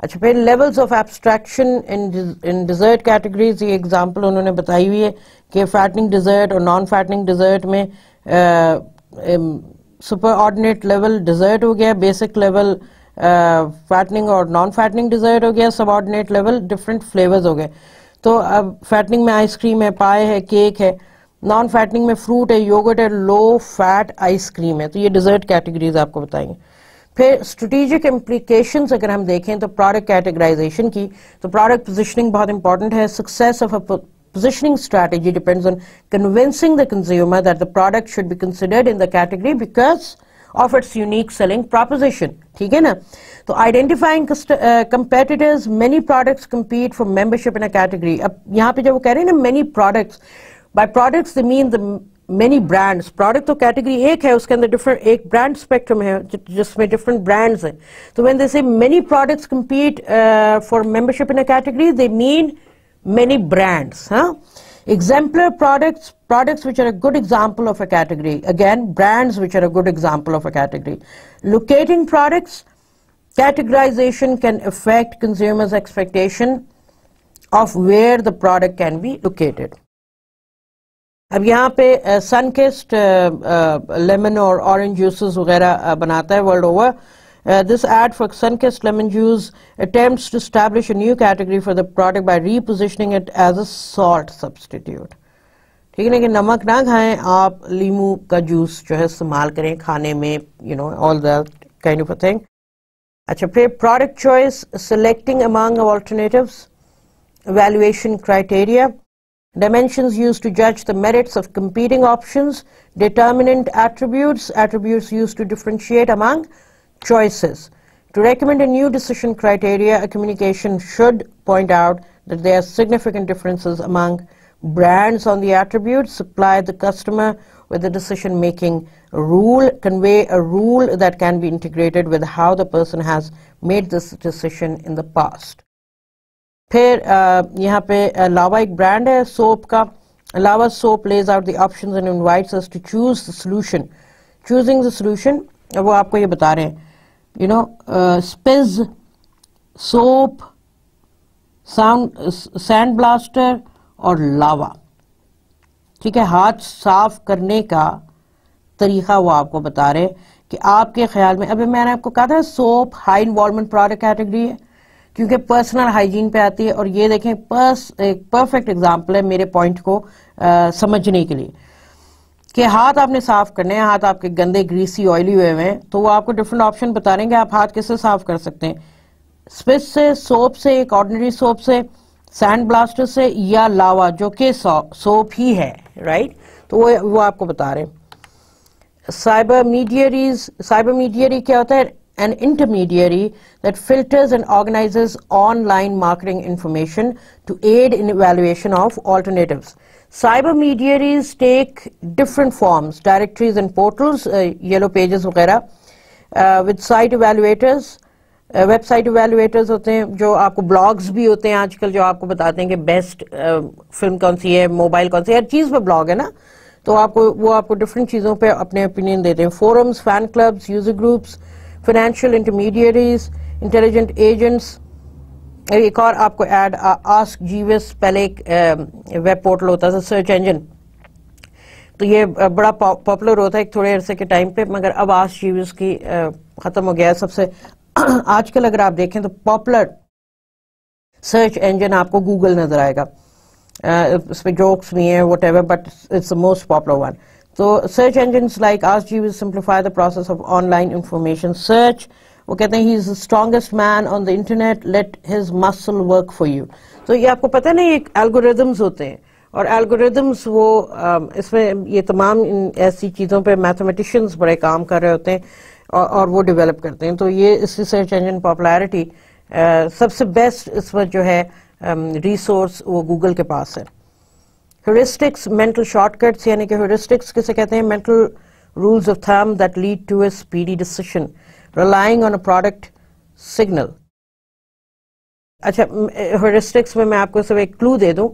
اچھا، پھر levels of abstraction in dessert categories. یہ example انہوں نے بتائی ہوئی ہے کہ فیٹنگ ڈیزرٹ اور نان فیٹنگ ڈیزرٹ میں سپر آرڈینیٹ لیول ڈیزرٹ ہو گیا، بیسک لیول فیٹنگ اور نان فیٹنگ ڈیزرٹ ہو گیا، سب آرڈینیٹ لیول ڈفرینٹ فلیورز ہو گئے. تو اب فیٹنگ میں آئس کریم ہے، پائے ہے، کیک ہے. نان فیٹنگ میں فروٹ ہے، یوگرٹ ہے، لو فیٹ آئس کریم ہے. تو یہ ڈیزرٹ کیٹیگریز آپ کو بتائیں گے. پھر اسٹریٹجک امپلیکیشنز اگر ہم دیکھیں تو پروڈکٹ کیٹیگرائزیشن کی، تو پروڈکٹ پوزیشننگ بہت امپورٹنٹ ہے. Success of a positioning strategy depends on convincing the consumer that the product should be considered in the category because of its unique selling proposition. ٹھیک ہے نا. تو identifying competitors, many products compete for membership in a category. اب یہاں پہ جب وہ کہہ رہے ہیں نا many products, by products they mean the many brands. product تو category ایک ہے، اس کے اندر ایک brand spectrum ہے جس میں different brands ہیں. تو when they say many products compete for membership in a category, they mean many brands. Exemplar products which are a good example of a category. Again, brands which are a good example of a category. Locating products, categorization can affect consumers' expectation of where the product can be located. اب یہاں پہ سنکسٹ lemon اور orange juices وغیرہ بناتا ہے world over. This ad for Sunkist lemon juice attempts to establish a new category for the product by repositioning it as a salt substitute. ٹھیک ہے نا کہ نمک نہ کھائیں آپ، لیمو کا جوس جو ہے استعمال کریں کھانے میں، all that kind of a thing. اچھا، پھر product choice, selecting among alternatives, evaluation criteria, dimensions used to judge the merits of competing options, determinant attributes used to differentiate among choices. To recommend a new decision criteria, a communication should point out that there are significant differences among brands on the attributes, supply the customer with the decision-making rule, convey a rule that can be integrated with how the person has made this decision in the past. پھر یہاں پہ لاوا ایک brand ہے soup کا. لاوا soap lays out the options and invites us to choose the solution. Choosing the solution, وہ آپ کو یہ بتا رہے ہیں Spiz, soap, sand blaster اور lava. ٹھیک ہے. ہاتھ صاف کرنے کا طریقہ وہ آپ کو بتا رہے ہیں کہ آپ کے خیال میں, ابھی میں نے آپ کو کہا تھا soup high involvement product category ہے کیونکہ پرسنل ہائیجین پہ آتی ہے, اور یہ دیکھیں ایک پرفیکٹ ایگزامپل ہے میرے پوائنٹ کو سمجھنے کے لیے کہ ہاتھ آپ نے صاف کرنے ہیں, ہاتھ آپ کے گندے گریسی آئلی ہوئے ہوئے ہیں, تو وہ آپ کو ڈفرنٹ آپشن بتا رہے ہیں کہ آپ ہاتھ کس سے صاف کر سکتے ہیں, اسپس سے, سوپ سے, ایک آرڈنری سوپ سے, سینڈ بلاسٹر سے, یا لاوا جو کہ سوپ ہی ہے, رائٹ. تو وہ آپ کو بتا رہے ہیں. سائبر میڈیری کیا ہوتا ہے؟ an intermediary that filters and organizes online marketing information to aid in evaluation of alternatives. Cyber mediaries take different forms, directories and portals, yellow pages وغیرہ, with site evaluators, website evaluators ہوتے ہیں, جو آپ کو blogs بھی ہوتے ہیں آج کل جو آپ کو بتاتے ہیں کہ بیسٹ فلم کون سی ہے, موبائل کون سی ہے, ہر چیز پہ بلاگ ہے نا, تو وہ آپ کو ڈفرینٹ چیزوں پہ اپنے اوپینین دیتے ہیں. Forums, fan clubs, user groups, financial intermediaries, intelligent agents. ایک اور آپ کو ایڈ, آسک جیوس, پہلے ایک ویب پورٹل ہوتا تھا, سرچ انجن, تو یہ بڑا پاپولر ہوتا ہے ایک تھوڑے عرصے کے ٹائم پہ, مگر اب آسک جیوس کی ختم ہو گیا ہے. سب سے آج کل اگر آپ دیکھیں تو پاپولر سرچ انجن آپ کو گوگل نظر آئے گا, اس پہ جوکس بھی ہیں whatever, but it's the most popular one. تو search engines like Ask Jeeves simplify the process of online information search. وہ کہتے ہیں he is the strongest man on the internet, let his muscle work for you. تو یہ آپ کو پتہ ہے نا, یہ الگوریدمز ہوتے ہیں, اور الگوریدمز وہ اس میں یہ تمام ایسی چیزوں پہ میتھمیٹیشینز بڑے کام کر رہے ہوتے ہیں اور وہ ڈیولپ کرتے ہیں. تو یہ اس کی سرچ انجن پاپولیرٹی سب سے بیسٹ اس وقت جو ہے ریسورس وہ گوگل کے پاس ہے. ہیورسٹکس, مینٹل شارٹ کٹس, یعنی کہ ہیورسٹکس کسے کہتے ہیں؟ Mental rules of thumb that lead to a speedy decision relying on a product signal. اچھا, ہیورسٹکس میں آپ کو صرف ایک کلو دے دوں,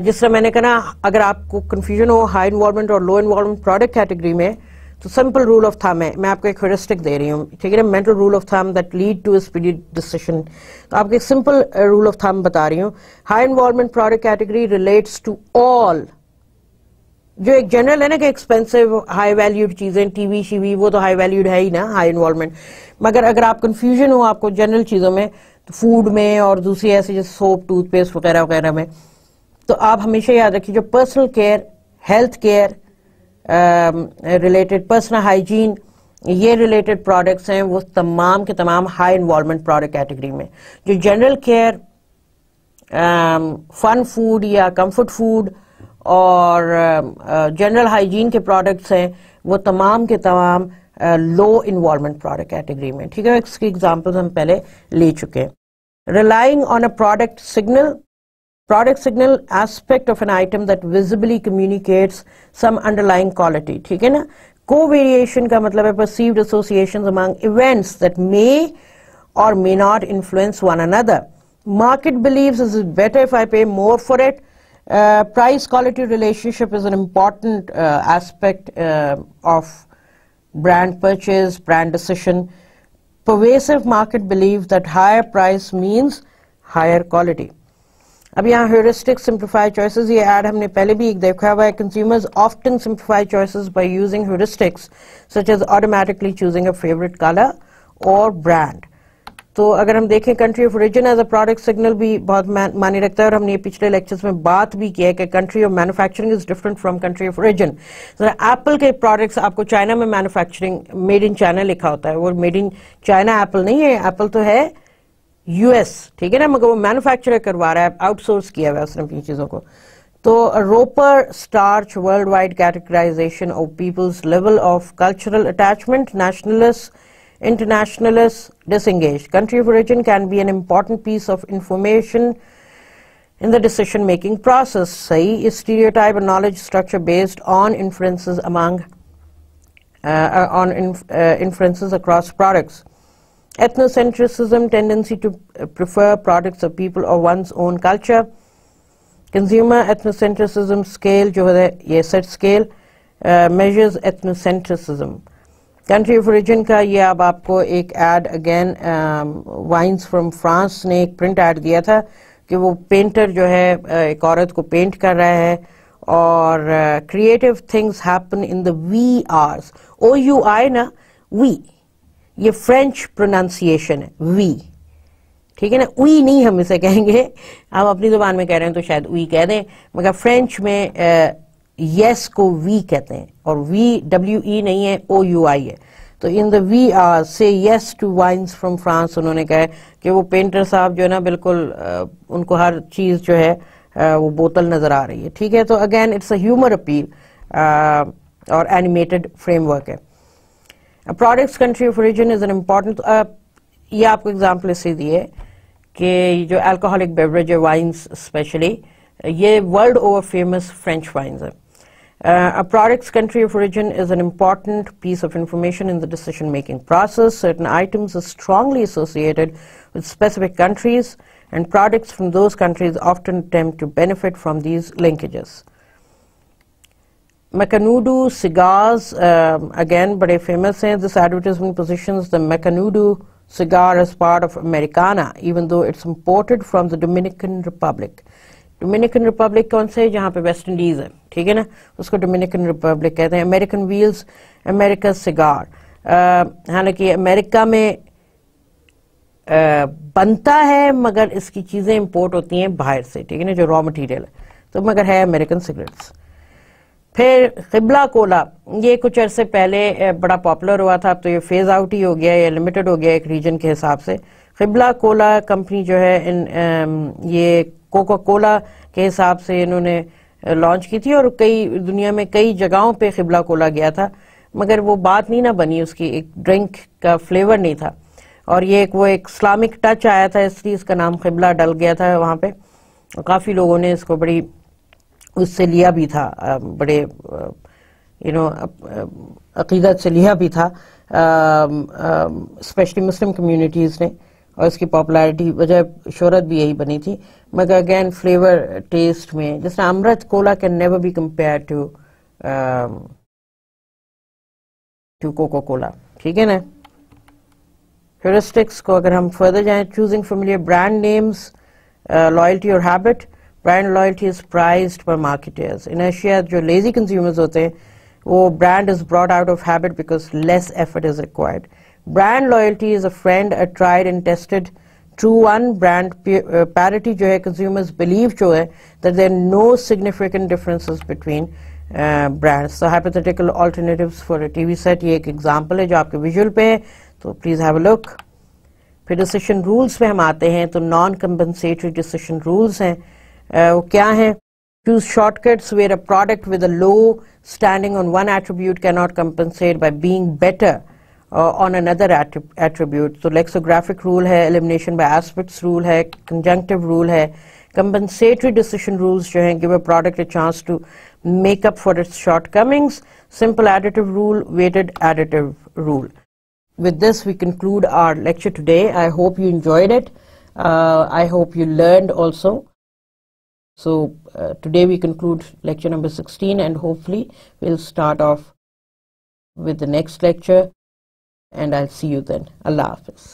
جس طرح میں نے کہا نا, اگر آپ کو کنفیوژن ہو ہائی انوالومنٹ اور لو انوالومنٹ پروڈکٹ کیٹیگری میں, تو سمپل رول آف تھم ہے, میں آپ کو ایک ہیورسٹک دے رہی ہوں, ٹھیک ہے نا, mental rule of thumb that lead to a speedy decision. تو آپ کو ایک سمپل رول آف تھم بتا رہی ہوں. High involvement product category relates to all, جو ایک جنرل ہے نا کہ ایکسپینسو ہائی ویلیوڈ چیزیں, ٹی وی شیوی, وہ تو ہائی ویلیوڈ ہے ہی نا ہائی انوالومنٹ. مگر اگر آپ کنفیوژن ہو آپ کو جنرل چیزوں میں, فوڈ میں اور دوسری ایسی جیسے سوپ, ٹوتھ پیسٹ وغیرہ وغیرہ میں, تو آپ ہمیشہ یاد رکھیے جو personal care, health care related, personal hygiene, یہ ریلیٹڈ پروڈکٹس ہیں وہ تمام کے تمام ہائی انوالومنٹ پروڈکٹ کیٹیگری میں. جو جنرل کیئر, فن فوڈ یا کمفرٹ فوڈ اور جنرل ہائیجین کے پروڈکٹس ہیں وہ تمام کے تمام لو انوالومنٹ پروڈکٹ کیٹیگری میں. ٹھیک ہے, اس کی ایگزامپلز ہم پہلے لے چکے ہیں. Relying on a product signal, product signal aspect of an item that visibly communicates some underlying quality. ٹھیک ہے نا. Co-variation کا مطلب ہے perceived associations among events that may or may not influence one another. Market believes this is better if I pay more for it. Price quality relationship is an important aspect of brand purchase, brand decision. Pervasive market belief that higher price means higher quality. اب یہاں heuristic simplify choices, یہ add ہم نے پہلے بھی ایک دیکھا ہوا ہے. Consumers often simplify choices by using heuristics such as automatically choosing a favourite colour اور برانڈ. تو اگر ہم دیکھیں country of origin as a product signal بھی بہت معنی رکھتا ہے, اور ہم نے پچھلے لیکچرز میں بات بھی کی ہے کہ country of manufacturing is different from country of origin. Apple کے پروڈکٹس آپ کو چائنا میں مینوفیکچرنگ میڈ ان چائنا لکھا ہوتا ہے, وہ میڈ ان چائنا ایپل نہیں ہے, ایپل تو ہے یو ایس, ٹھیک ہے نا, مگر وہ مینوفیکچر کروا رہا ہے, آؤٹ سورس کیا ہوا ہے اس نے اپنی چیزوں کو. تو Roper Starch worldwide categorization of people's level of cultural attachment, nationalist, internationalist, disengage. Country of origin can be an important piece of information in the decision making process. صحیح, is stereotype and knowledge structure based on inferences inferences across products. Ethnocentrism, tendency to prefer products of people or one's own culture. Consumer ethnocentrism scale جو ہے یہ set scale measures ethnocentrism. Country of origin کا یہ اب آپ کو ایک ad again wines from France نے ایک پرنٹ ایڈ دیا تھا کہ وہ پینٹر جو ہے ایک عورت کو پینٹ کر رہا ہے اور creative things happen in the we hours. OUI نا we, یہ فرینچ پروننسیشن ہے we, ٹھیک ہے نا. وی نہیں ہم اسے کہیں گے, ہم اپنی زبان میں کہہ رہے ہیں تو شاید وی کہہ دیں, مگر فرینچ میں یس کو وی کہتے ہیں, اور وی WE نہیں ہے, OUI ہے. تو ان دا وی آر سے یس ٹو وائنس فرام فرانس, انہوں نے کہا کہ وہ پینٹر صاحب جو ہے نا بالکل ان کو ہر چیز جو ہے وہ بوتل نظر آ رہی ہے, ٹھیک ہے. تو again it's a humour appeal اور اینیمیٹڈ فریم ورک ہے. Products country of origin is an important, یہ آپ کو اگزامپل اس سے دیے کہ جو الکوہولک بیوریج ہے وائنس اسپیشلی, یہ world over famous French vines ہے. A product's country of origin is an important piece of information in the decision-making process. Certain items are strongly associated with specific countries, and products from those countries often attempt to benefit from these linkages. Macanudo cigars, again, bade famous hain. This advertisement positions the Macanudo cigar as part of Americana, even though it's imported from the Dominican Republic. Dominican republic کون سے, جہاں پہ West Indies ہے, ٹھیک ہے نا, اس کو Dominican republic کہتے ہیں. امریکن ویلز, امریکہ سگار, حالانکہ امریکہ میں بنتا ہے مگر اس کی چیزیں امپورٹ ہوتی ہیں باہر سے, ٹھیک ہے نا, جو را مٹیریل ہے, تو مگر ہے امریکن سگریٹس. پھر قبلہ کولا, یہ کچھ عرصے پہلے بڑا پاپولر ہوا تھا, اب تو یہ فیز آؤٹ ہی ہو گیا, یا لمیٹڈ ہو گیا ایک ریجن کے حساب سے. قبلہ کولا کمپنی جو ہے یہ کوکا کولا کے حساب سے انہوں نے لانچ کی تھی, اور کئی دنیا میں کئی جگہوں پہ قبلہ کولا گیا تھا, مگر وہ بات نہیں نہ بنی, اس کی ایک ڈرنک کا فلیور نہیں تھا, اور یہ وہ ایک اسلامک ٹچ آیا تھا, اس لیے اس کا نام قبلہ ڈل گیا تھا وہاں پہ. کافی لوگوں نے اس کو بڑی اس سے لیا بھی تھا, بڑے عقیدت سے لیا بھی تھا, اسپیشلی مسلم کمیونٹیز نے, اور اس کی پاپولیرٹی وجہ شہرت بھی یہی بنی تھی. مگر اگین فلیور ٹیسٹ میں جس طرح Amrit cola can never be compare to Coca Cola, ٹھیک ہے نا. ہیورسٹکس کو اگر ہم فردر جائیں, choosing familiar brand names, loyalty اور habit. Brand loyalty is prized by marketers. In Asia جو لیزی کنزیومرز ہوتے ہیں, وہ brand is brought out of habit because less effort is required. Brand loyalty is a friend, a tried and tested true one. Brand parity جو ہے, consumers blue جو ہے that there are no significant differences between brands. So hypothetical alternatives for a TV set, یہ ایک example ہے جو آپ کے ویژول پہ ہے, تو پلیز ہیو اے لک. پھر ڈیسیشن رولز پہ ہم آتے ہیں, تو نان کمپنسیٹری ڈیسیشن رولز ہیں, وہ کیا ہیں؟ Choose shortcuts where a product with a low standing on one attribute cannot compensate by being better on another attribute. So lexicographic rule ہے, elimination by aspects rule ہے, conjunctive rule ہے. Compensatory decision rules جو ہیں, give a product a chance to make up for its shortcomings. Simple additive rule, weighted additive rule. With this we conclude our lecture today. I hope you enjoyed it. I hope you learned also. So today we conclude lecture number 16, and hopefully we'll start off with the next lecture, and I'll see you then. Allah Hafiz.